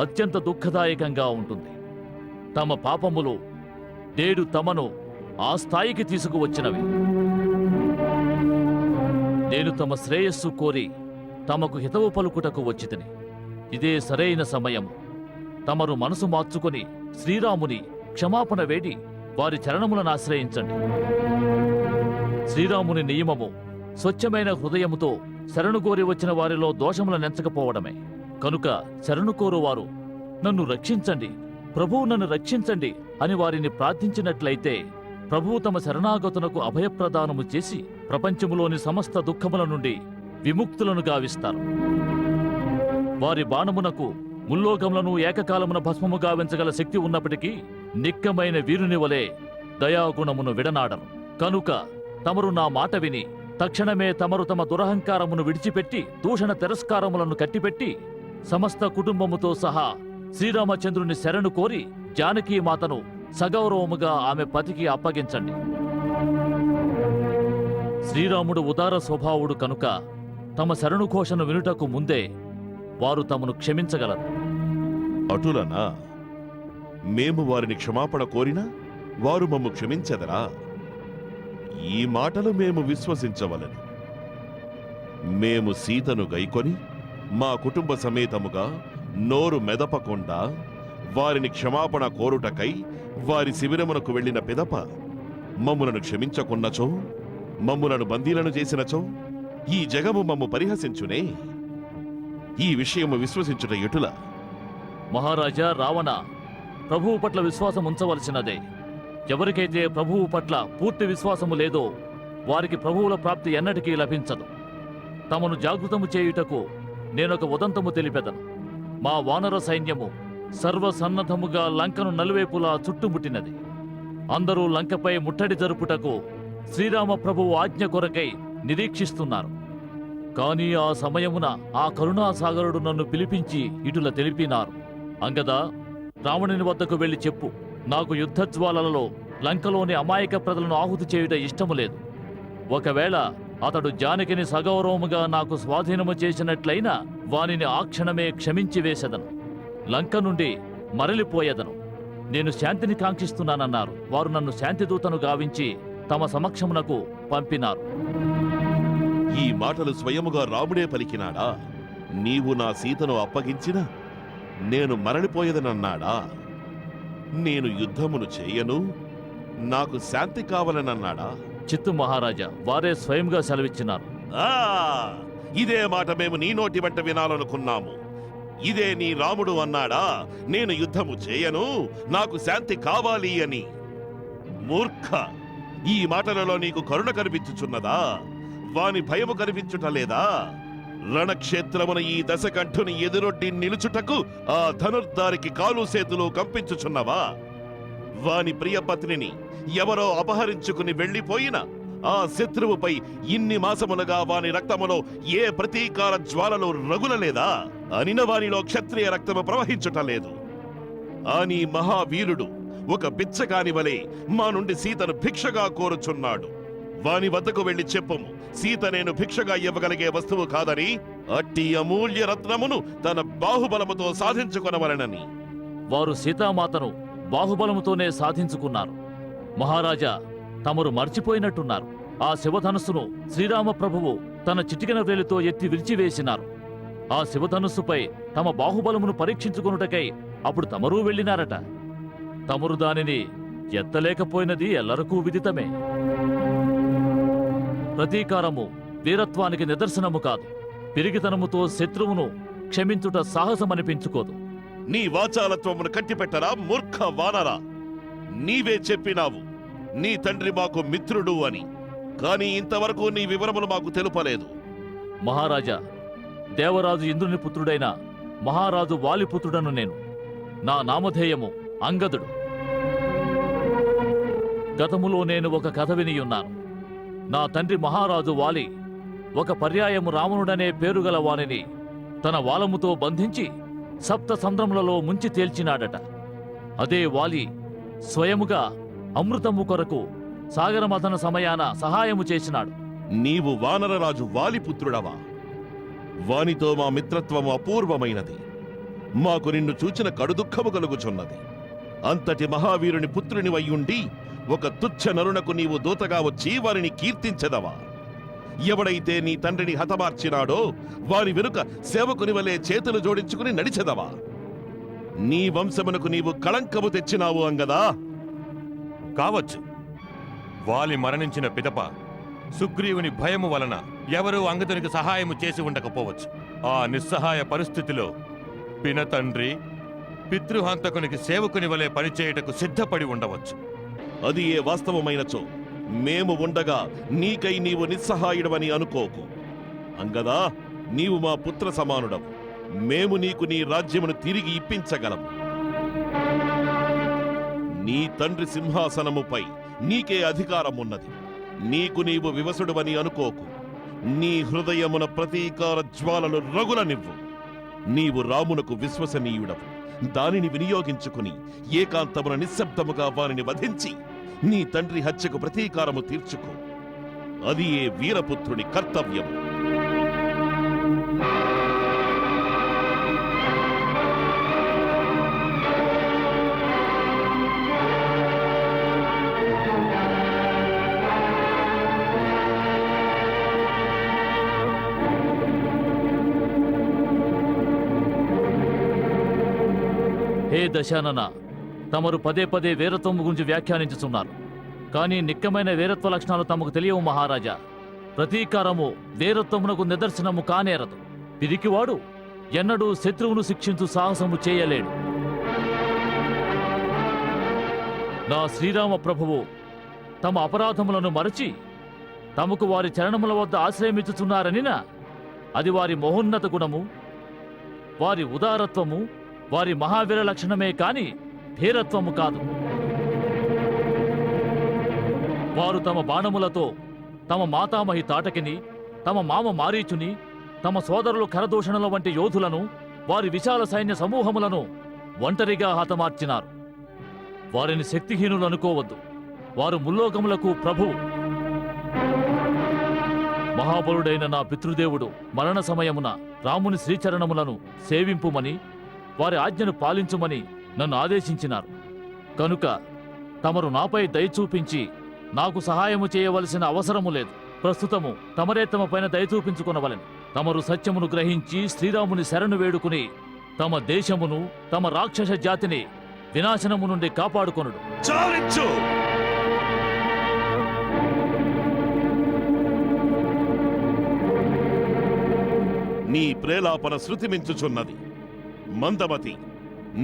Speaker 11: అత్యంత దుఃఖదాయకంగా ఉంటుంది. తమ పాపములు నేడు తమను ఆ స్థాయికి తీసుకువచ్చినవి. నేను తమ శ్రేయస్సు కోరి తమకు హితవు పలుకుటకు వచ్చితిని. ఇదే సరైన సమయం. తమరు మనసు మార్చుకొని శ్రీరాముని క్షమాపణ వేడి వారి చరణములను ఆశ్రయించండి. శ్రీరాముని నియమము స్వచ్ఛమైన హృదయముతో శరణు కోరి వచ్చిన వారిలో దోషముల నెంచకపోవడమే. కనుక శరణు కోరువారు నన్ను రక్షించండి, ప్రభువు నన్ను రక్షించండి అని వారిని ప్రార్థించినట్లయితే ప్రభువు తమ శరణాగతునకు అభయప్రదానము చేసి ప్రపంచములోని సమస్త దుఃఖముల నుండి విముక్తులను గావిస్తారు. వారి బాణమునకు ముల్లోకములను ఏకకాలమున భస్మము గావించగల శక్తి ఉన్నప్పటికీ నిక్కమైన వీరుని వలె దయాగుణమును విడనాడను. కనుక తమరు నా మాట విని తక్షణమే తమరు తమ దురహంకారమును విడిచిపెట్టి దూషణ తిరస్కారములను కట్టిపెట్టి సమస్త కుటుంబముతో సహా శ్రీరామచంద్రుని శరణు కోరి జానకీ మాతను సగౌరవముగా ఆమె పతికి అప్పగించండి. శ్రీరాముడు ఉదార స్వభావుడు కనుక తమ శరణు ఘోషను వినుటకు ముందే వారు తమను క్షమించగలరు.
Speaker 4: అటులనా? మేము వారిని క్షమాపణ కోరినా వారు మమ్ము క్షమించెదరా? ఈ మాటలు మేము విశ్వసించవలెను. మేము సీతను గైకొని మా కుటుంబ సమేతముగా నోరు మెదపకుండా వారిని క్షమాపణ కోరుటకై వారి శిబిరమునకు వెళ్ళిన పిదప మమ్ములను క్షమించకున్నచో, మమ్ములను బందీలను చేసినచో ఈ జగము మమ్ము పరిహసించునే. ఈ విషయము విశ్వసించుట ఎటుల?
Speaker 11: మహారాజా రావణ, ప్రభువు పట్ల విశ్వాసం ఉంచవలసినదే. ఎవరికైతే ప్రభువు పట్ల పూర్తి విశ్వాసము లేదో వారికి ప్రభువుల ప్రాప్తి ఎన్నటికీ లభించదు. తమను జాగృతము చేయుటకు నేనొక ఉదంతము తెలిపెదను. మా వానర సైన్యము సర్వసన్నద్ధముగా లంకను నలువైపులా చుట్టుముట్టినది. అందరూ లంకపై ముట్టడి జరుపుటకు శ్రీరామ ప్రభువు ఆజ్ఞ కొరకై నిరీక్షిస్తున్నారు. కాని ఆ సమయమున ఆ కరుణాసాగరుడు నన్ను పిలిపించి ఇటుల తెలిపినారు. అంగదా, రావణుని వద్దకు వెళ్లి చెప్పు, నాకు యుద్ధజ్వాలలలో లంకలోని అమాయక ప్రజలను ఆహుతి చేయుట ఇష్టము లేదు. ఒకవేళ అతడు జానకిని సగౌరవముగా నాకు స్వాధీనము చేసినట్లయినా వానిని ఆ క్షణమే క్షమించి వేసెదను. లంక నుండి మరలిపోయేదను. నేను శాంతిని కాంక్షిస్తున్నానన్నారు. వారు నన్ను శాంతిదూతను గావించి తమ సమక్షమునకు పంపినారు.
Speaker 4: ఈ మాటలు స్వయముగా రాముడే పలికినాడా? నీవు నా సీతను అప్పగించిన నేను మరలిపోయేదనన్నాడా? నేను యుద్ధమును చేయను, నాకు శాంతి కావాలనన్నాడా?
Speaker 11: చిత్తు మహారాజా, వారే స్వయంగా సెలవిచ్చినారు.
Speaker 4: ఇదే మాట మేము నీ నోటి వెంట వినాలనుకున్నాము. ఇదే నీ రాముడు అన్నాడా? నేను యుద్ధము చేయను, నాకు శాంతి కావాలి అని. మూర్ఖ, ఈ మాటలలో నీకు కరుణ కనిపించుచున్నదా? వాని భయము కనిపించుట లేదా? రణక్షేత్రమున ఈ దశకంఠుని ఎదురొడ్డి నిలుచుటకు ఆ ధనుర్ధారికి కాలు చేతులు కంపించుచున్నవా? వాని ప్రియపత్నిని ఎవరో అపహరించుకుని వెళ్లిపోయిన ఆ శత్రువుపై ఇన్ని మాసములుగా వాని రక్తములో ఏ ప్రతీకార జ్వాలలు రగులలేదా? అనిన వానిలో క్షత్రియ రక్తము ప్రవహించుట లేదు. ఆ నీ మహావీరుడు ఒక బిచ్చగాని వలె మా నుండి సీతను భిక్షగా కోరుచున్నాడు. వాని వద్దకు వెళ్లి చెప్పుము, సీత నేను భిక్షగా ఇవ్వగలిగే వస్తువు కాదని, అట్టి అమూల్య రత్నమును తన బాహుబలముతో సాధించుకొనవలెనని.
Speaker 11: వారు సీతామాతను బాహుబలముతోనే సాధించుకున్నారు. మహారాజా, తమరు మర్చిపోయినట్టున్నారు. ఆ శివధనుస్సును శ్రీరామ ప్రభువు తన చిటికెన వేలితో ఎత్తి విరిచివేసినారు. ఆ శివధనుస్సుపై తమ బాహుబలమును పరీక్షించుకొనుటకై అప్పుడు తమరూ వెళ్ళినారట. తమరు దానిని ఎత్తలేకపోయినది ఎల్లరకూ విదితమే. ప్రతీకారము వీరత్వానికి నిదర్శనము కాదు. పిరిగితనముతో శత్రువును క్షమించుట సాహసమనిపించుకోదు.
Speaker 4: నీ వాచాలత్వమును కట్టిపెట్టరా మూర్ఖ వానరా? నీవే చెప్పినావు నీ తండ్రి మాకు మిత్రుడు అని, కాని ఇంతవరకు నీ వివరములు మాకు తెలుపలేదు.
Speaker 11: మహారాజా, దేవరాజు ఇంద్రుని పుత్రుడైన మహారాజు వాలిపుత్రుడను నేను. నా నామధేయము అంగదుడు. గతములో నేను ఒక కథ వినియున్నాను. నా తండ్రి మహారాజు వాలి ఒక పర్యాయము రావణుడనే పేరుగల వానిని తన వాలముతో బంధించి సప్త సంద్రములలో ముంచి తేల్చినాడట. అదే వాలి స్వయముగా అమృతము కొరకు సాగరమథన సమయాన సహాయము చేసినాడు.
Speaker 4: నీవు వానరరాజు వాలిపుత్రుడవా? వానితో మా మిత్రత్వము అపూర్వమైనది. మాకు నిన్ను చూచిన కడుదుఃఖము కలుగుచున్నది. అంతటి మహావీరుని పుత్రుని వయ్యుండి ఒక తుచ్చ నరునకు నీవు దూతగా వచ్చి వారిని కీర్తించెదవా? ఎవడైతే నీ తండ్రిని హతమార్చినాడో వారి వెనుక సేవకుని వలె చేతులు జోడించుకుని నడిచెదవా? నీ వంశమునకు నీవు కళంకము తెచ్చినావు అంగదా.
Speaker 5: కావచ్చు. వాలి మరణించిన పిదప సుగ్రీవుని భయము వలన ఎవరూ అంగదునికి సహాయము చేసి ఉండకపోవచ్చు. ఆ నిస్సహాయ పరిస్థితిలో పినతండ్రి పితృహంతకునికి సేవకుని వలె పనిచేయుటకు సిద్ధపడి ఉండవచ్చు.
Speaker 4: అది ఏ వాస్తవమైనచో మేము ఉండగా నీకై నీవు నిస్సహాయుడవని అనుకోకు. అంగదా, నీవు మా పుత్ర సమానుడవు. మేము నీకు నీ రాజ్యమును తిరిగి ఇప్పించగలము. నీ తండ్రి సింహాసనముపై నీకే అధికారమున్నది. నీకు నీవు వివసుడువని అనుకోకు. నీ హృదయమున ప్రతీకార జ్వాలలు రగులనివ్వు. నీవు రామునకు విశ్వసనీయుడవు. దానిని వినియోగించుకుని ఏకాంతమున నిశ్శబ్దముగా వారిని వధించి నీ తండ్రి హత్యకు ప్రతీకారము తీర్చుకో. అది ఏ వీరపుత్రుని కర్తవ్యము.
Speaker 11: హే దశానన, తమరు పదే పదే వీరత్వము గురించి వ్యాఖ్యానించుతున్నారు. కానీ నిక్కమైన వీరత్వ లక్షణాలు తమకు తెలియవు మహారాజా. ప్రతీకారము వీరత్వమునకు నిదర్శనము కానేరదు. పిరికివాడు ఎన్నడూ శత్రువును శిక్షించు సాహసము చేయలేడు. నా శ్రీరామ ప్రభువు తమ అపరాధములను మరచి తమకు వారి చరణముల వద్ద ఆశ్రయమిచ్చుచున్నారనినా అది వారి మహోన్నత గుణము, వారి ఉదారత్వము, వారి మహావీర లక్షణమే కాని ధీరత్వము కాదు. వారు తమ బాణములతో తమ మాతామహి తాటకిని, తమ మామ మారీచుని, తమ సోదరులు ఖరదూషణల వంటి యోధులను, వారి విశాల సైన్య సమూహములను ఒంటరిగా హతమార్చినారు. వారిని శక్తిహీనులు అనుకోవద్దు. వారు ముల్లోకములకు ప్రభువు. మహాబలుడైన నా పితృదేవుడు మరణ సమయమున రాముని శ్రీచరణములను సేవింపుమని, వారి ఆజ్ఞను పాలించుమని నన్ను ఆదేశించినారు. కనుక తమరు నాపై దయ చూపించి నాకు సహాయము చేయవలసిన అవసరము లేదు. ప్రస్తుతము తమరే తమ పైన దయ చూపించుకొనవలెను. తమరు సత్యమును గ్రహించి శ్రీరాముని శరణు వేడుకుని తమ దేశమును, తమ రాక్షస జాతిని వినాశనము నుండి కాపాడుకొనుడు.
Speaker 4: చాలించు! నీ ప్రేలాపన శృతిమించుచున్నది. మందమతి,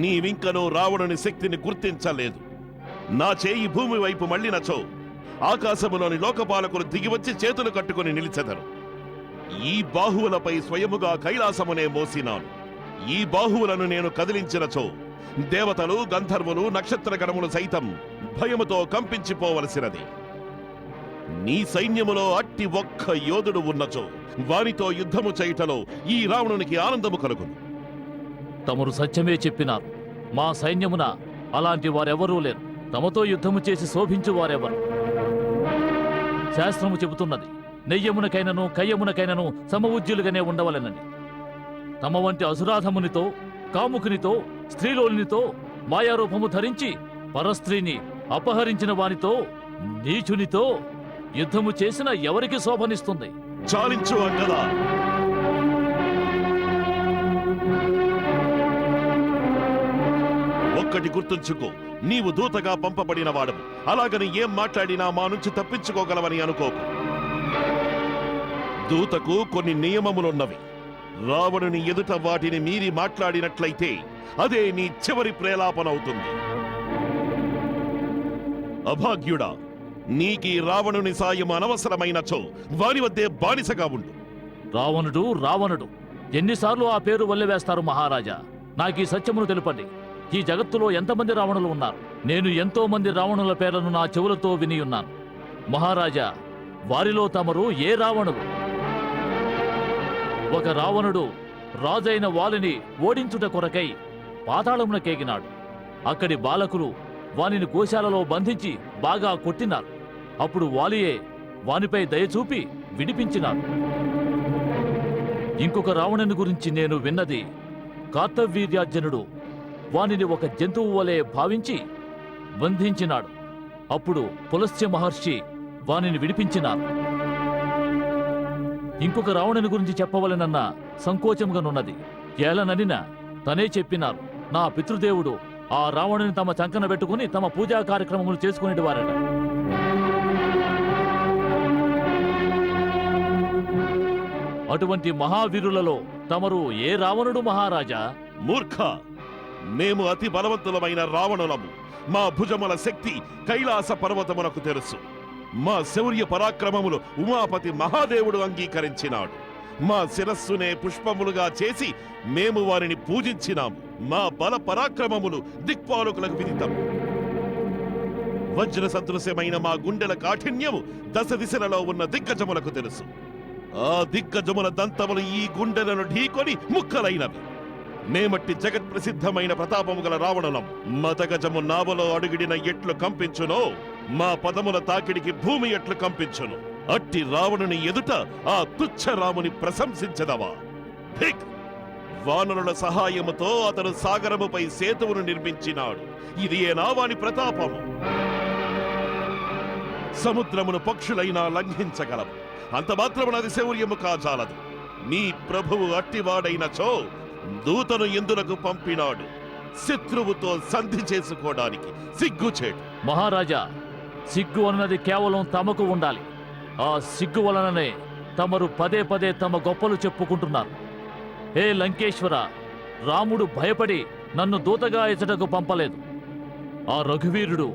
Speaker 4: నీవింకనూ రావణుని శక్తిని గుర్తించలేదు. నా చేయి భూమి వైపు మళ్ళినచో ఆకాశములోని లోకపాలకులు దిగివచ్చి చేతులు కట్టుకుని నిలిచెదరు. ఈ బాహువులపై స్వయముగా కైలాసమునే మోసినాను. ఈ బాహువులను నేను కదిలించినచో దేవతలు, గంధర్వులు, నక్షత్రగణములు సైతం భయముతో కంపించిపోవలసినది. నీ సైన్యములో అట్టి ఒక్క యోధుడు ఉన్నచో వానితో యుద్ధము చేయుటలో ఈ రావణునికి ఆనందము కలుగును.
Speaker 11: తమరు సత్యమే చెప్పినారు. మా సైన్యమున అలాంటి వారెవరూ లేరు. తమతో యుద్ధము చేసి శోభించు వారెవరు? శాస్త్రము చెబుతున్నది, నెయ్యమునకైనను కయ్యమునకైనను సమవుజ్యులుగానే ఉండవలెనని. తమ వంటి అసురాధమునితో, కాముకునితో, స్త్రీలోనితో మాయారూపము ధరించి పరస్త్రీని అపహరించిన వానితో, నీచునితో యుద్ధము చేసిన ఎవరికి శోభనిస్తుంది?
Speaker 4: చాలించు అంగదా! ఒక్కటి గుర్తుంచుకో, నీవు దూతగా పంపబడిన వాడవు. అలాగని ఏం మాట్లాడినా మా నుంచి తప్పించుకోగలవని అనుకోకు. దూతకు కొన్ని నియమములున్నవి. రావణుని ఎదుట వాటిని మీరి మాట్లాడినట్లయితే అదే నీ చివరి ప్రేలాపనవుతుంది. అభాగ్యుడా, నీకీ రావణుని సాయం అనవసరమైనచో వాని వద్దే బానిసగా ఉండు.
Speaker 11: రావణుడు రావణుడు ఎన్నిసార్లు ఆ పేరు వల్లెవేస్తారు మహారాజా? నాకీ సత్యమును తెలుపండి. ఈ జగత్తులో ఎంతమంది రావణులు ఉన్నారు? నేను ఎంతో మంది రావణుల పేర్లను నా చెవులతో వినియున్నాను. మహారాజా, వారిలో తమరు ఏ రావణులు? ఒక రావణుడు రాజైన వాలిని ఓడించుట కొరకై పాతాళమునకేగినాడు. అక్కడి బాలకులు వానిని గోశాలలో బంధించి బాగా కొట్టినారు. అప్పుడు వాలియే వానిపై దయచూపి విడిపించినాడు. ఇంకొక రావణుని గురించి నేను విన్నది, కార్తవీర్యార్జునుడు వానిని ఒక జంతువు వలె భావించి బంధించినాడు. అప్పుడు పులస్త్య మహర్షి వానిని విడిపించినారు. ఇంకొక రావణుని గురించి చెప్పవలెనన్న సంకోచంగానున్నది. ఏలననిన తనే చెప్పినారు. నా పితృదేవుడు ఆ రావణుని తమ చంకన పెట్టుకుని తమ పూజా కార్యక్రమములు చేసుకునేటివారట. అటువంటి మహావీరులలో తమరు ఏ రావణుడు మహారాజా?
Speaker 4: మూర్ఖ, మేము అతి బలవంతులమైన రావణులము. మా భుజముల శక్తి కైలాస పర్వతమునకు తెలుసు. మా శౌర్య పరాక్రమములు ఉమాపతి మహాదేవుడు అంగీకరించినాడు. మా శిరస్సునే పుష్పములుగా చేసి మేము వారిని పూజించినాము. మా బల పరాక్రమములు దిక్పాలకులకు విదితం. వజ్ర సదృశ్యమైన మా గుండెల కాఠిన్యము దశ దిశలలో ఉన్న దిగ్గజములకు తెలుసు. ఆ దిగ్గజముల దంతములు ఈ గుండెలను ఢీకొని ముక్కలైనవి. మేమట్టి జగత్ ప్రసిద్ధమైన ప్రతాపము గల రావణులం. మతగజము నావలో అడుగిడిన ఎట్లు కంపించునో, మా పదముల తాకిడికి భూమి ఎట్లు కంపించును. అట్టి రావణుని ఎదుట ఆ తుచ్చ రాముని ప్రశంసించదవా? ధిక్! వానరుల సహాయముతో అతను సాగరముపై సేతువును నిర్మించినాడు. ఇది ఏనా వాని ప్రతాపము? సముద్రమును పక్షులైనా లంఘించగలవు. అంత మాత్రమున అది శౌర్యము కాజాలదు. నీ ప్రభువు అట్టివాడైనచో దూతను ఎందులకు పంపినాడు? శత్రువుతో సంధి చేసుకోవడానికి. సిగ్గుచేటు.
Speaker 11: మహారాజా, సిగ్గు అన్నది కేవలం తమకు ఉండాలి. ఆ సిగ్గు వలననే తమరు పదే పదే తమ గొప్పలు చెప్పుకుంటున్నారు. హే లంకేశ్వర, రాముడు భయపడి నన్ను దూతగా ఎచ్చటకు పంపలేదు. ఆ రఘువీరుడు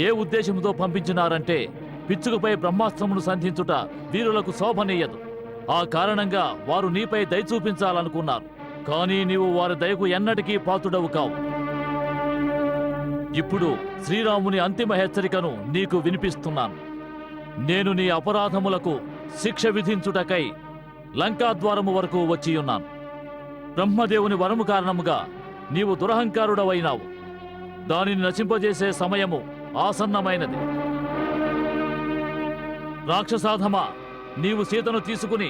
Speaker 11: ఏ ఉద్దేశంతో పంపించినారంటే పిచ్చుకపై బ్రహ్మాస్త్రమును సంధించుట వీరులకు శోభనీయదు. ఆ కారణంగా వారు నీపై దయ చూపించాలనుకున్నారు. కానీ నీవు వారి దయకు ఎన్నటికీ పాత్రుడవు కావు. ఇప్పుడు శ్రీరాముని అంతిమ హెచ్చరికను నీకు వినిపిస్తున్నాను. నేను నీ అపరాధములకు శిక్ష విధించుటకై లంకాద్వారము వరకు వచ్చియున్నాను. బ్రహ్మదేవుని వరము కారణముగా నీవు దురహంకారుడవైనావు. దానిని నశింపజేసే సమయము ఆసన్నమైనది. రాక్షసాధమా, నీవు సీతను తీసుకుని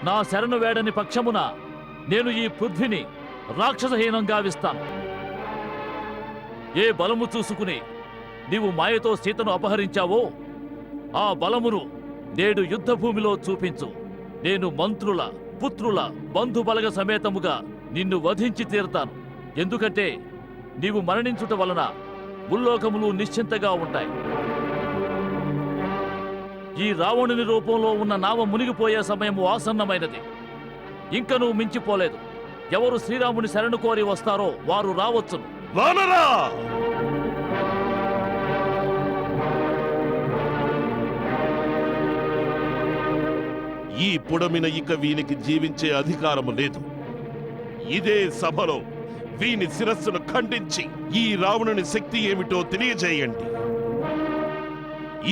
Speaker 11: నా శరణు వేడని పక్షమున నేను ఈ పృథ్విని రాక్షసహీనం గావిస్తాను. ఏ బలము చూసుకుని నీవు మాయతో సీతను అపహరించావో ఆ బలమును నేడు యుద్ధభూమిలో చూపించు. నేను మంత్రుల, పుత్రుల, బంధుబలగ సమేతముగా నిన్ను వధించి తీరుతాను. ఎందుకంటే నీవు మరణించుట వలన ముల్లోకములు నిశ్చింతగా ఉంటాయి. ఈ రావణుని రూపంలో ఉన్న నావ మునిగిపోయే సమయము ఆసన్నమైనది. ఇంకనూ మించిపోలేదు. ఎవరు శ్రీరాముని శరణు కోరి వస్తారో వారు రావచ్చును.
Speaker 4: వానరా! ఈ పుడమిన ఇక వీనికి జీవించే అధికారము లేదు. ఇదే సభలో వీని శిరస్సును ఖండించి ఈ రావణుని శక్తి ఏమిటో తెలియజేయండి.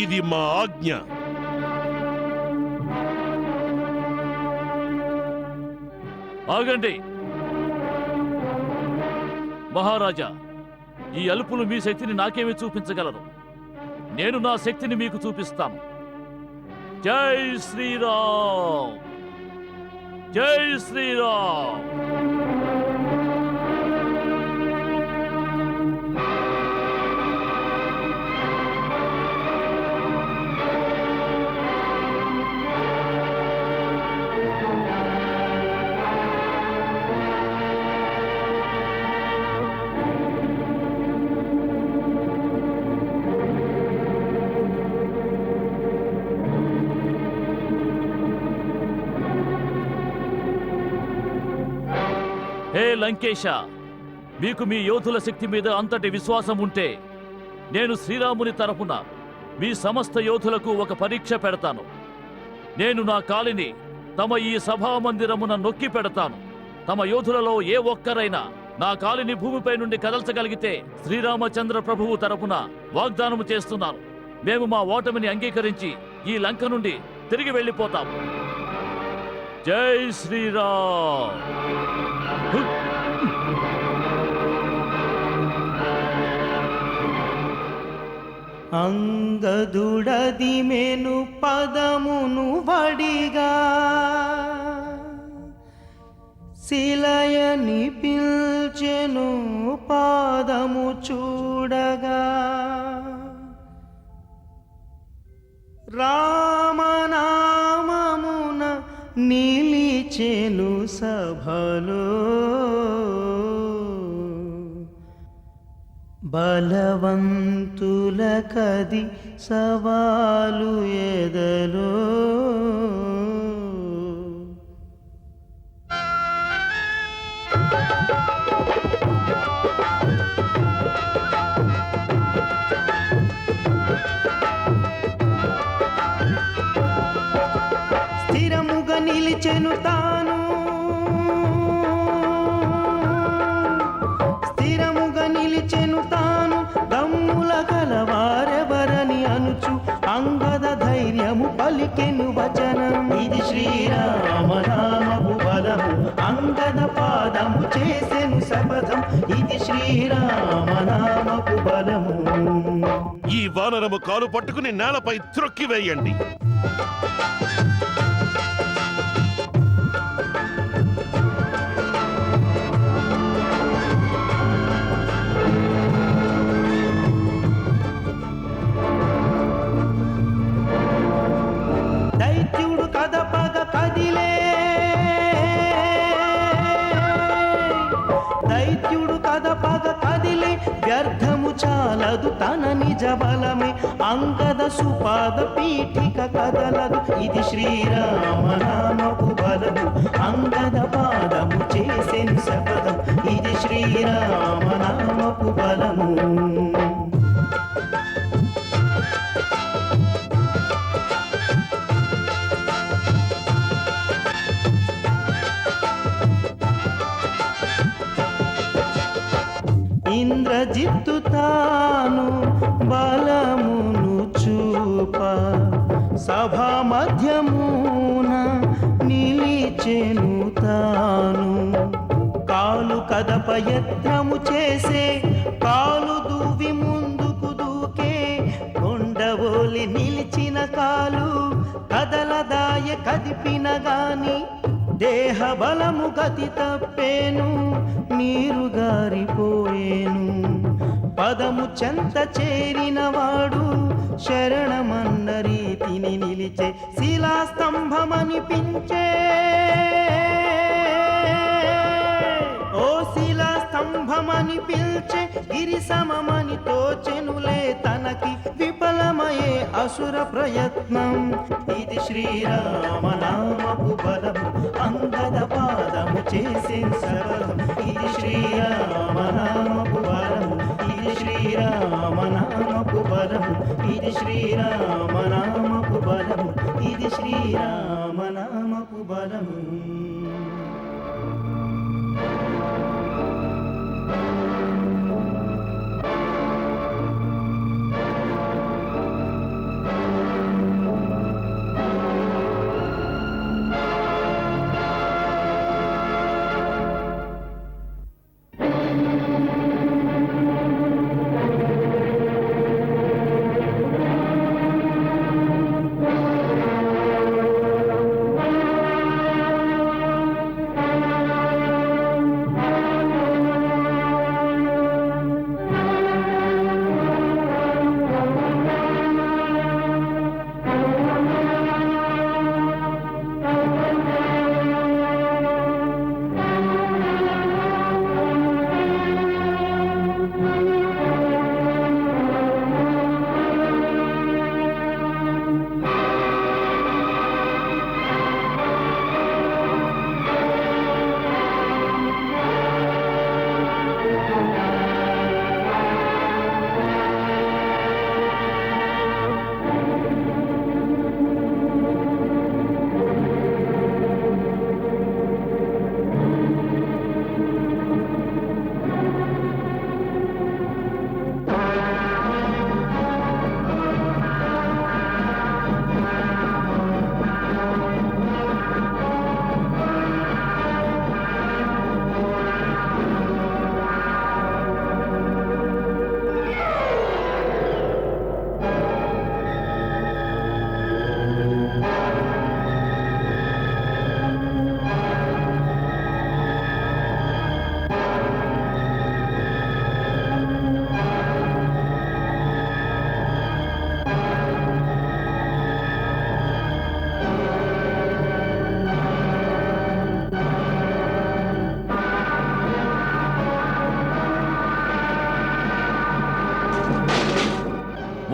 Speaker 4: ఇది మా ఆజ్ఞ.
Speaker 11: ఆగండి మహారాజా, ఈ అలుపులు మీ శక్తిని నాకేమి చూపించగలరు? నేను నా శక్తిని మీకు చూపిస్తాను. జై శ్రీరామ్! జై శ్రీరామ్! హే లంకేశ, మీకు మీ యోధుల శక్తి మీద అంతటి విశ్వాసం ఉంటే నేను శ్రీరాముని తరపున మీ సమస్త యోధులకు ఒక పరీక్ష పెడతాను. నేను నా కాలిని తమ ఈ సభామందిరమున నొక్కి పెడతాను. తమ యోధులలో ఏ ఒక్కరైనా నా కాలిని భూమిపై నుండి కదల్చగలిగితే శ్రీరామచంద్ర ప్రభువు తరపున వాగ్దానము చేస్తున్నాను, మేము మా ఓటమిని అంగీకరించి ఈ లంక నుండి తిరిగి వెళ్ళిపోతాము. జై శ్రీరామ్.
Speaker 9: అంగదుడది మెను పదమును వడిగా శిలయని పిల్చెను పాదము చూడగా రామనామమున నిలిచెను సభలో బలవంతుల కది సవాలు ఎదలో స్థిరముగా నిలిచెను తాను, స్థిరముగా నిలిచెను తాను, దమ్ముల కలవారెవరని అనుచు అంగద ధైర్యము పలికెను వచనం. ఇది శ్రీరామనామపు బలము, అంగద పాదము చేసెను శపథం. ఇది శ్రీరామనామపు బలము.
Speaker 4: ఈ వానరము కాలు పట్టుకుని నేలపై త్రొక్కివేయండి.
Speaker 9: దైత్యుడు కదపగ కదిలే, దైత్యుడు కదపగ కదిలే, వ్యర్థము చాలదు తన నిజ బలమే. అంగద సుపాద పీఠిక కదలదు. ఇది శ్రీరామనామపు బలము, అంగద పాదము చేసెను శపథం. ఇది శ్రీరామనామపు బలము. ఇంద్రజిత్తు తాను బలమును చూప సభా మధ్యమున నిలిచెను తాను. కాలు కదప యత్నము చేసే, కాలు దూవి ముందుకు దూకే, కొండవోలి నిలిచిన కాలు కదలదాయ కదిపిన గాని దేహ బలము గతి తప్పేను, నీరు గారిపోయేను. పదము చెంత చేరిన వాడు శరణమన్న రీతిని నిలిచే, శిలాస్తంభమనిపించే. ఓ శిలాస్తంభమని పిల్చే, గిరి సమమని తోచెనులే తనకి, విఫలమయే అసుర ప్రయత్నం. ఇది శ్రీరామనామపు బలము, అంగద పాదము చేసే సరళం. ఇది శ్రీరామనామపు బలము, ఇది శ్రీరామనామపు బలము, ఇది శ్రీరామనామపు బలము, ఇది శ్రీరామనామపు బలము.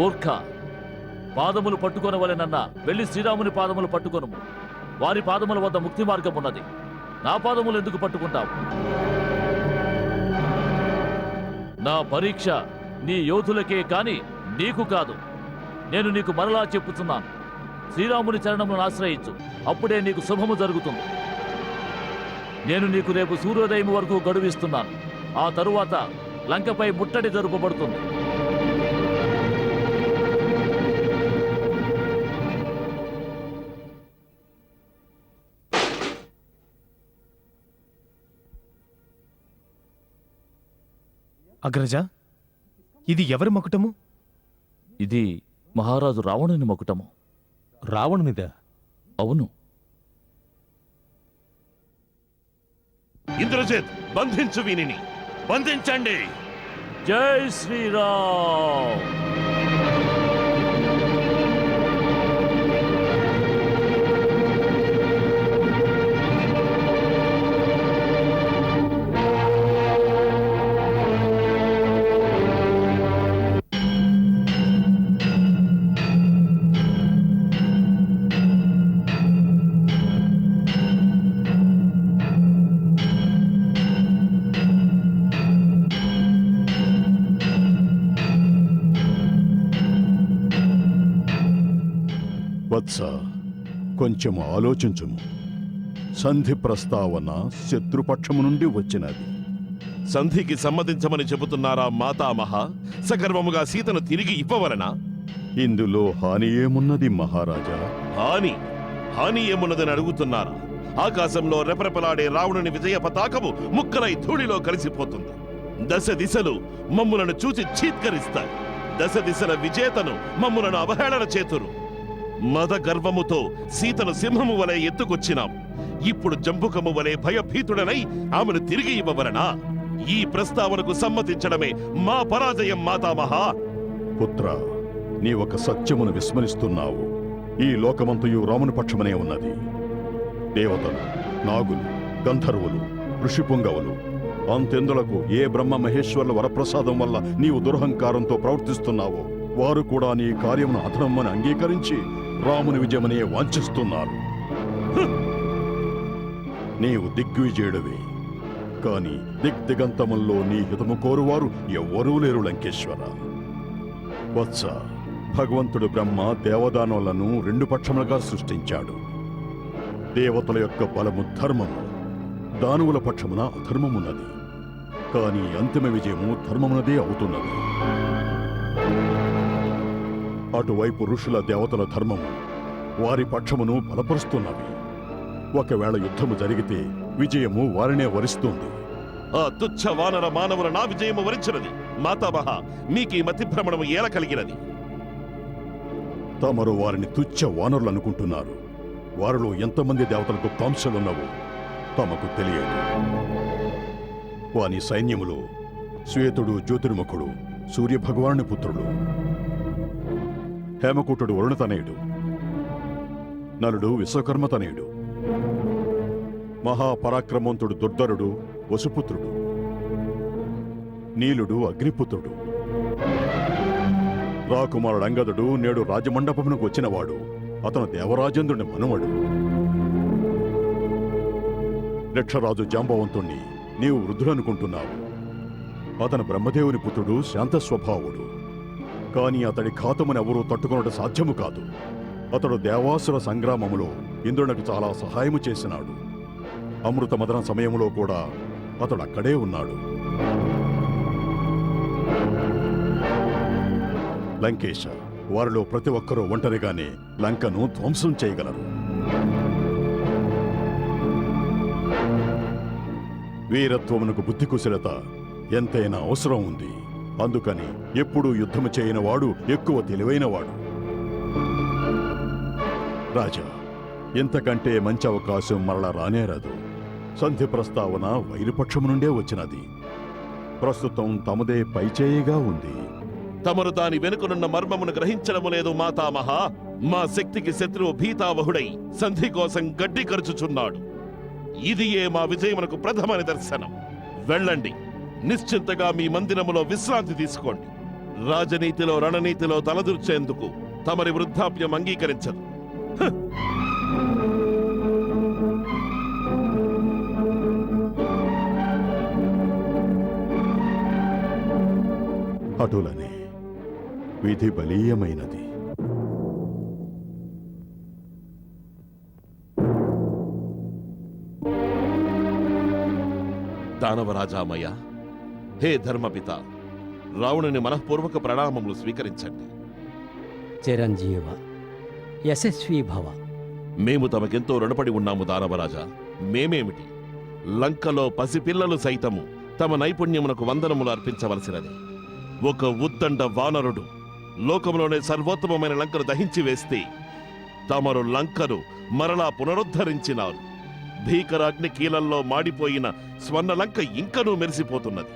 Speaker 11: మూర్ఖ, పాదములు పట్టుకొనవలెనన్నా వెళ్ళి శ్రీరాముని పాదములు పట్టుకొనుము. వారి పాదముల వద్ద ముక్తి మార్గం ఉన్నది. నా పాదములు ఎందుకు పట్టుకుంటావు? నా పరీక్ష నీ యోధులకే కాని నీకు కాదు. నేను నీకు మరలా చెప్పుతున్నాను, శ్రీరాముని చరణములను ఆశ్రయించు, అప్పుడే నీకు శుభము జరుగుతుంది. నేను నీకు రేపు సూర్యోదయం వరకు గడువిస్తున్నాను. ఆ తరువాత లంకపై ముట్టడి జరుపబడుతుంది.
Speaker 13: అగ్రజ, ఇది ఎవరి మకుటము?
Speaker 11: ఇది మహారాజు రావణుని మకుటము.
Speaker 8: రావణునిదా?
Speaker 11: అవును.
Speaker 4: ఇంద్రజిత్, బంధించు వీనిని.
Speaker 5: బంధించండి.
Speaker 11: జై శ్రీరామ్.
Speaker 14: వత్స, కొంచెం ఆలోచించుము. సంధి ప్రస్తావన శత్రుపక్షము నుండి వచ్చినది.
Speaker 4: సంధికి సమ్మతించమని చెబుతున్నారా మాతామహ? సగర్వముగా సీతను తిరిగి ఇవ్వవలనా?
Speaker 14: ఇందులో హాని ఏమున్నది మహారాజా?
Speaker 4: హాని ఏమున్నదని అడుగుతున్నారా? ఆకాశంలో రెపరెపలాడే రావణుని విజయ పతాకము ముక్కలై ధూళిలో కలిసిపోతుంది. దశ దిశలు మమ్ములను చూచి చీత్కరిస్తాయి. దశ దిశల విజేతను మమ్ములను అవహేళన చేతురు. మద గర్వముతో సీతను సింహము వలె ఎత్తుకొచ్చినాం. ఇప్పుడు జంబుకము వలె భయభీతుడనై ఆమెను తిరిగి ఇవ్వవలనా? ఈ ప్రస్తావనకు సమ్మతించడమే మా పరాజయం మాతామహా.
Speaker 14: పుత్ర, నీవొక సత్యమును విస్మరిస్తున్నావు. ఈ లోకమంతయు రాముని పక్షమనే ఉన్నది. దేవతలు, నాగులు, గంధర్వులు, ఋషిపుంగవులు, అంతెందులకు ఏ బ్రహ్మ మహేశ్వరుల వరప్రసాదం వల్ల నీవు దురహంకారంతో ప్రవర్తిస్తున్నావో వారు కూడా నీ కార్యమును అధర్మని అంగీకరించి రాముని విజయమనే వాంఛిస్తున్నారు. నీవు దిగ్విజయుడవే, కాని దిగ్దిగంతముల్లో నీ హితము కోరువారు ఎవ్వరూ లేరు లంకేశ్వర. వత్స, భగవంతుడు బ్రహ్మ దేవదానవులను రెండు పక్షములుగా సృష్టించాడు. దేవతల యొక్క బలము ధర్మము, దానవుల పక్షమున అధర్మమున్నది. కాని అంతిమ విజయము ధర్మమునదే అవుతున్నది. అటువైపు ఋషుల దేవతల ధర్మము వారి పక్షమును బలపరుస్తున్నవి. ఒకవేళ యుద్ధము జరిగితే విజయము వారినే వరిస్తుంది.
Speaker 4: ఆ తుచ్చ వానర మానవుల నా విజయము వరించినది. మాతామహ, మీకీ మతి భ్రమణము ఏల కలిగినది?
Speaker 14: తమరు వారిని తుచ్చ వానరులు అనుకుంటున్నారు. వారిలో ఎంతమంది దేవతలకు కాంక్షలున్నవో తమకు తెలియదు. వాని సైన్యములో శ్వేతుడు జ్యోతిర్ముఖుడు సూర్యభగవానుని పుత్రుడు, హేమకూటుడు వరుణతనయుడు, నలుడు విశ్వకర్మతనయుడు, మహాపరాక్రమంతుడు దుర్ధరుడు వసుపుత్రుడు, నీలుడు అగ్నిపుత్రుడు, రాకుమారుడు అంగదుడు నేడు రాజమండపమునకు వచ్చినవాడు. అతను దేవరాజేంద్రుని మనుమడు. రక్షరాజు జాంబవంతుణ్ణి నీవు వృద్ధుడనుకుంటున్నావు. అతను బ్రహ్మదేవుని పుత్రుడు, శాంత స్వభావుడు. కాని అతడి ఘాతమును ఎవరూ తట్టుకొనట సాధ్యము కాదు. అతడు దేవాసుర సంగ్రామములో ఇంద్రునికి చాలా సహాయము చేసినాడు. అమృత మదన సమయములో కూడా అతడు అక్కడే ఉన్నాడు. లంకేశ, వారిలో ప్రతి ఒక్కరూ ఒంటరిగానే లంకను ధ్వంసం చేయగలరు. వీరత్వమునకు బుద్ధి కుశలత ఎంతైనా అవసరం ఉంది. అందుకని ఎప్పుడూ యుద్ధము చేయనివాడు ఎక్కువ తెలివైనవాడు. రాజా, ఇంతకంటే మంచి అవకాశం మరలా రానేరాదు. సంధి ప్రస్తావన వైరుపక్షము నుండే వచ్చినది. ప్రస్తుతం తమదే పైచేయిగా ఉంది.
Speaker 4: తమరు దాని వెనుకనున్న మర్మమును గ్రహించడము లేదు మాతామహ. మా శక్తికి శత్రువు భీతావహుడై సంధి కోసం గడ్డి ఖర్చుచున్నాడు. ఇదియే మా విజయమునకు ప్రథమ నిదర్శనం. వెళ్ళండి, నిశ్చింతగా మీ మందిరములో విశ్రాంతి తీసుకోండి. రాజనీతిలో రణనీతిలో తలదూర్చేందుకు తమరి వృద్ధాప్యం అంగీకరించదు.
Speaker 14: అటులనే విధి బలీయమైనది.
Speaker 4: దానవరాజామయ్య, హే ధర్మపిత, రావణుని మనఃపూర్వక ప్రణామములు స్వీకరించండి.
Speaker 12: చిరంజీవ, యశస్వీ భవ.
Speaker 4: మేము తమకెంతో రుణపడి ఉన్నాము దానవరాజా. మేమేమిటి, లంకలో పసిపిల్లలు సైతము తమ నైపుణ్యమునకు వందనములు అర్పించవలసినది. ఒక ఉద్దండ వానరుడు లోకంలోనే సర్వోత్తమమైన లంకను దహించి వేస్తే తమరు లంకను మరలా పునరుద్ధరించినారు. భీకరాగ్ని కీలల్లో మాడిపోయిన స్వర్ణ లంక ఇంకనూ మెరిసిపోతున్నది.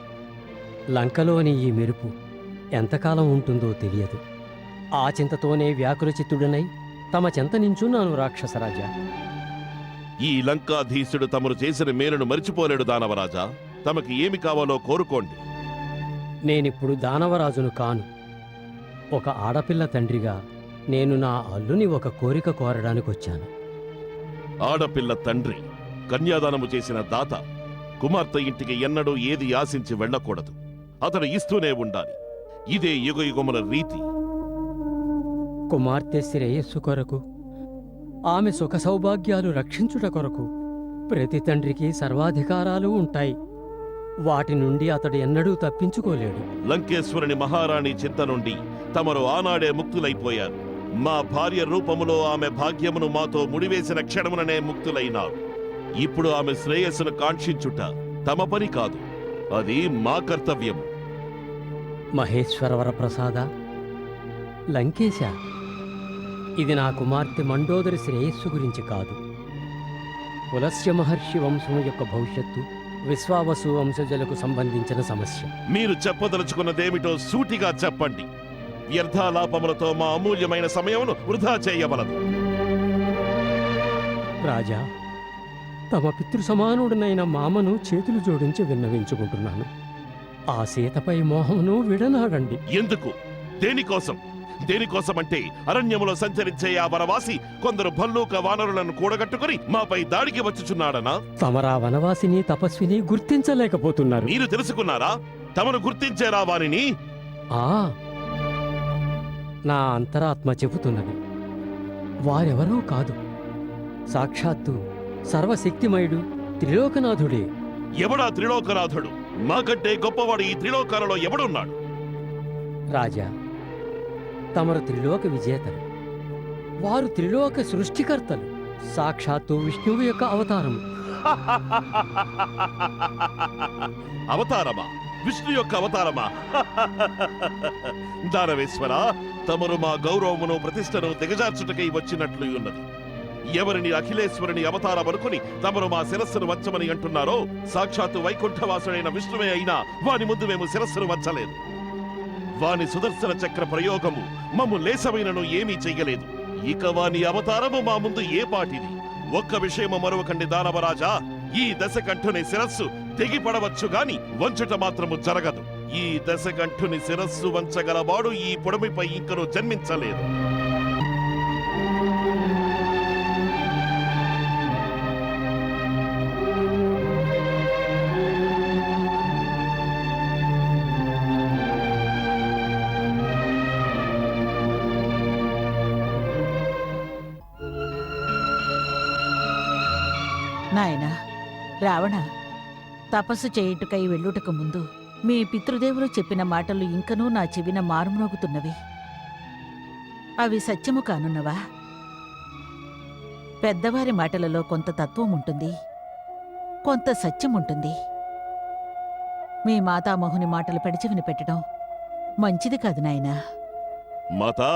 Speaker 12: లంకలోని ఈ మెరుపు ఎంతకాలం ఉంటుందో తెలియదు. ఆ చింతతోనే వ్యాకులచిత్తుడనై తమ చెంత నించున్నాను రాక్షసరాజా.
Speaker 4: ఈ లంకాధీశుడు తమరు చేసిన మేలును మరిచిపోలేడు దానవరాజా. తమకి ఏమి కావాలో కోరుకోండి.
Speaker 12: నేనిప్పుడు దానవరాజును కాను. ఒక ఆడపిల్ల తండ్రిగా నేను నా అల్లుని ఒక కోరిక కోరడానికొచ్చాను.
Speaker 4: ఆడపిల్ల తండ్రి, కన్యాదానము చేసిన దాత కుమార్తె ఇంటికి ఎన్నడూ ఏది ఆశించి వెళ్ళకూడదు. అతడు ఇస్తూనే ఉండాలి. ఇదే యుగయుగముల రీతి.
Speaker 12: కుమార్తె శ్రేయస్సు కొరకు, ఆమె సుఖ సౌభాగ్యాలు రక్షించుట కొరకు ప్రతి తండ్రికి సర్వాధికారాలు ఉంటాయి. వాటి నుండి అతడు ఎన్నడూ తప్పించుకోలేడు.
Speaker 4: లంకేశ్వరుని మహారాణి చింత నుండి తమరు ఆనాడే ముక్తులైపోయారు. మా భార్య రూపములో ఆమె భాగ్యమును మాతో ముడివేసిన క్షణముననే ముక్తులైనారు. ఇప్పుడు ఆమె శ్రేయస్సును కాంక్షించుట తమ పని కాదు, అది మా కర్తవ్యం.
Speaker 12: మహేశ్వరవర ప్రసాద, లంకేశ, ఇది నా కుమార్తె మండోదరి శ్రేయస్సు గురించి కాదు. పులస్య మహర్షి వంశము యొక్క భవిష్యత్తు, విశ్వావసు వంశజలకు సంబంధించిన సమస్య.
Speaker 4: మీరు చెప్పదలుచుకున్నదేమిటో సూటిగా చెప్పండి. వ్యర్థాలాపములతో మా అమూల్యమైన సమయమును వృధా చేయవలదు.
Speaker 12: రాజా, తమ పితృ సమానుడనైన మామను చేతులు జోడించి విన్నవించుకుంటున్నాను. ఆ సీతపై మోహమును విడనాడండి.
Speaker 4: ఎందుకు? దేనికోసం? దేనికోసమంటే అరణ్యములో సంచరించే ఆ వనవాసి కొందరు భల్లూక వానరులను కూడగట్టుకుని మాపై దాడికి వచ్చుచున్నాడనా?
Speaker 12: తమరా వనవాసిని తపస్విని గుర్తించలేకపోతున్నారు.
Speaker 4: మీరు తెలుసుకున్నారా? తమను గుర్తించేరా వారిని?
Speaker 12: ఆ నా అంతరాత్మ చెబుతున్నది. వారెవరో కాదు, సాక్షాత్తు సర్వశక్తిమయుడు త్రిలోకనాథుడే.
Speaker 4: ఎవడా త్రిలోకనాథుడు? మాకంటే గొప్పవాడు ఈ త్రిలోకాలలో ఎవడున్నాడు?
Speaker 12: రాజా, తమరు త్రిలోక విజేతలు. వారు త్రిలోక సృష్టికర్తలు. సాక్షాత్తు విష్ణువు యొక్క అవతారము.
Speaker 4: అవతారమా? విష్ణు యొక్క అవతారమా? దానవేశ్వర, తమరు మా గౌరవమును ప్రతిష్టను దిగజార్చుటకై వచ్చినట్లు ఉన్నది. ఎవరిని అఖిలేశ్వరుని అవతారం అనుకుని తమరు మా శిరస్సును వంచమని అంటున్నారో, సాక్షాత్తు వైకుంఠవాసుడైన విష్ణువే అయినా వాని ముందు మేము శిరస్సును వంచలేదు. వాని సుదర్శన చక్ర ప్రయోగము మమ్ము లేసమైనను ఏమీ చెయ్యలేదు. ఇక వాని అవతారము మా ముందు ఏ పాటిది? ఒక్క విషయము మరొకండి దానవరాజా, ఈ దశకంఠుని శిరస్సు తెగిపడవచ్చు గాని వంచుట మాత్రము జరగదు. ఈ దశకంఠుని శిరస్సు వంచగలవాడు ఈ పొడమిపై ఇంకను జన్మించలేదు.
Speaker 15: నాయనా రావణ, తపస్సు చేయుటకై వెళ్ళుటకు ముందు మీ పితృదేవులు చెప్పిన మాటలు ఇంకనూ నా చెవిన మారుమ్రోగుతున్నవి. అవి సత్యము కానున్నవా? పెద్దవారి మాటలలో కొంత తత్వం ఉంటుంది, కొంత సత్యం ఉంటుంది. మీ మాతామహుని మాటలు పెడచెవిని పెట్టడం మంచిది కాదు నాయనా.
Speaker 4: మాతా,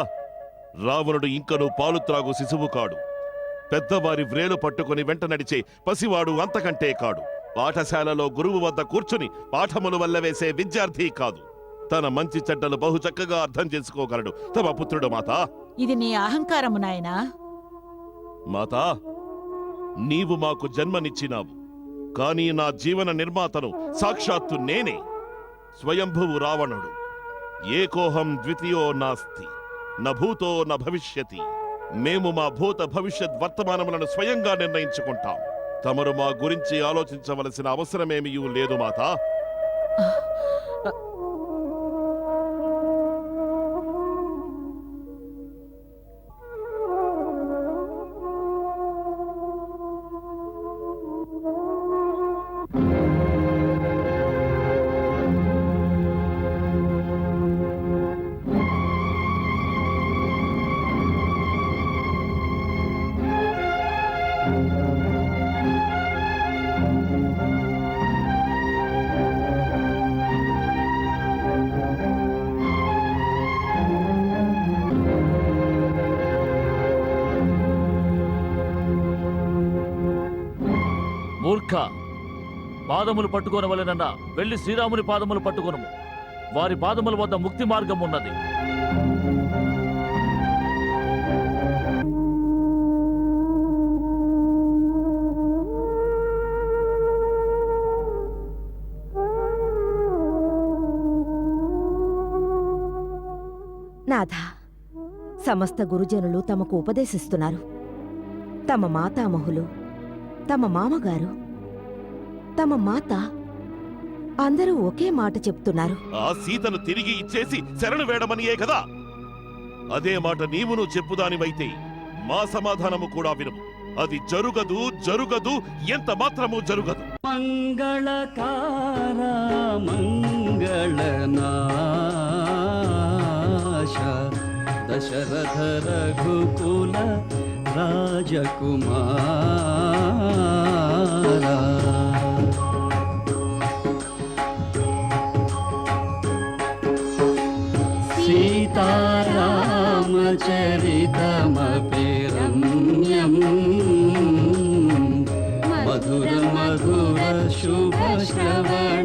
Speaker 4: రావణుడు ఇంకనూ పాలు త్రాగు శిశువు కాడు. పెద్దవారి వ్రేలు పట్టుకుని వెంట నడిచే పసివాడు అంతకంటే కాడు. పాఠశాలలో గురువు వద్ద కూర్చుని పాఠములు వల్లవేసే విద్యార్థి కాదు. తన మంచి చెడ్డలు బహు చక్కగా అర్థం చేసుకోగలడు తమ పుత్రుడు. మాతా,
Speaker 15: ఇది నీ అహంకారము నాయనా.
Speaker 4: మాతా, నీవు మాకు జన్మనిచ్చినావు, కానీ నా జీవన నిర్మాతను సాక్షాత్తు నేనే. స్వయంభువు రావణుడు ఏకోహం ద్వితీయో నాస్తి నభూతో న భవిష్యతి. మేము మా భూత భవిష్యత్ వర్తమానములను స్వయంగా నిర్ణయించుకుంటాం. తమరు మా గురించి ఆలోచించవలసిన అవసరమేమీ లేదు మాతా.
Speaker 11: మూర్ఖ, పాదములు పట్టుకోనవలెనన్నా వెళ్ళి శ్రీరాముని పాదములు పట్టుకొనుము. వారి పాదముల వద్ద ముక్తి మార్గం ఉన్నది.
Speaker 16: నాథ, సమస్త గురుజనులు తమకు ఉపదేశిస్తున్నారు. తమ మాతామహులు, తమ మామగారు, తమ మాత అందరూ ఒకే మాట చెప్తున్నారు.
Speaker 4: ఆ సీతను తిరిగి ఇచ్చేసి శరణు వేడమనియే కదా. అదే మాట నీవును చెప్పుదానివైతే మా సమాధానము కూడా వినుము. అది జరుగదు, జరుగదు, ఎంత మాత్రము జరుగదు.
Speaker 2: మంగళకార మంగళనాశ దశరథ రఘుకుల రాజకుమార. సీతారామచరితమపి రమ్యం మధుర మధుర శుభ శ్రవణ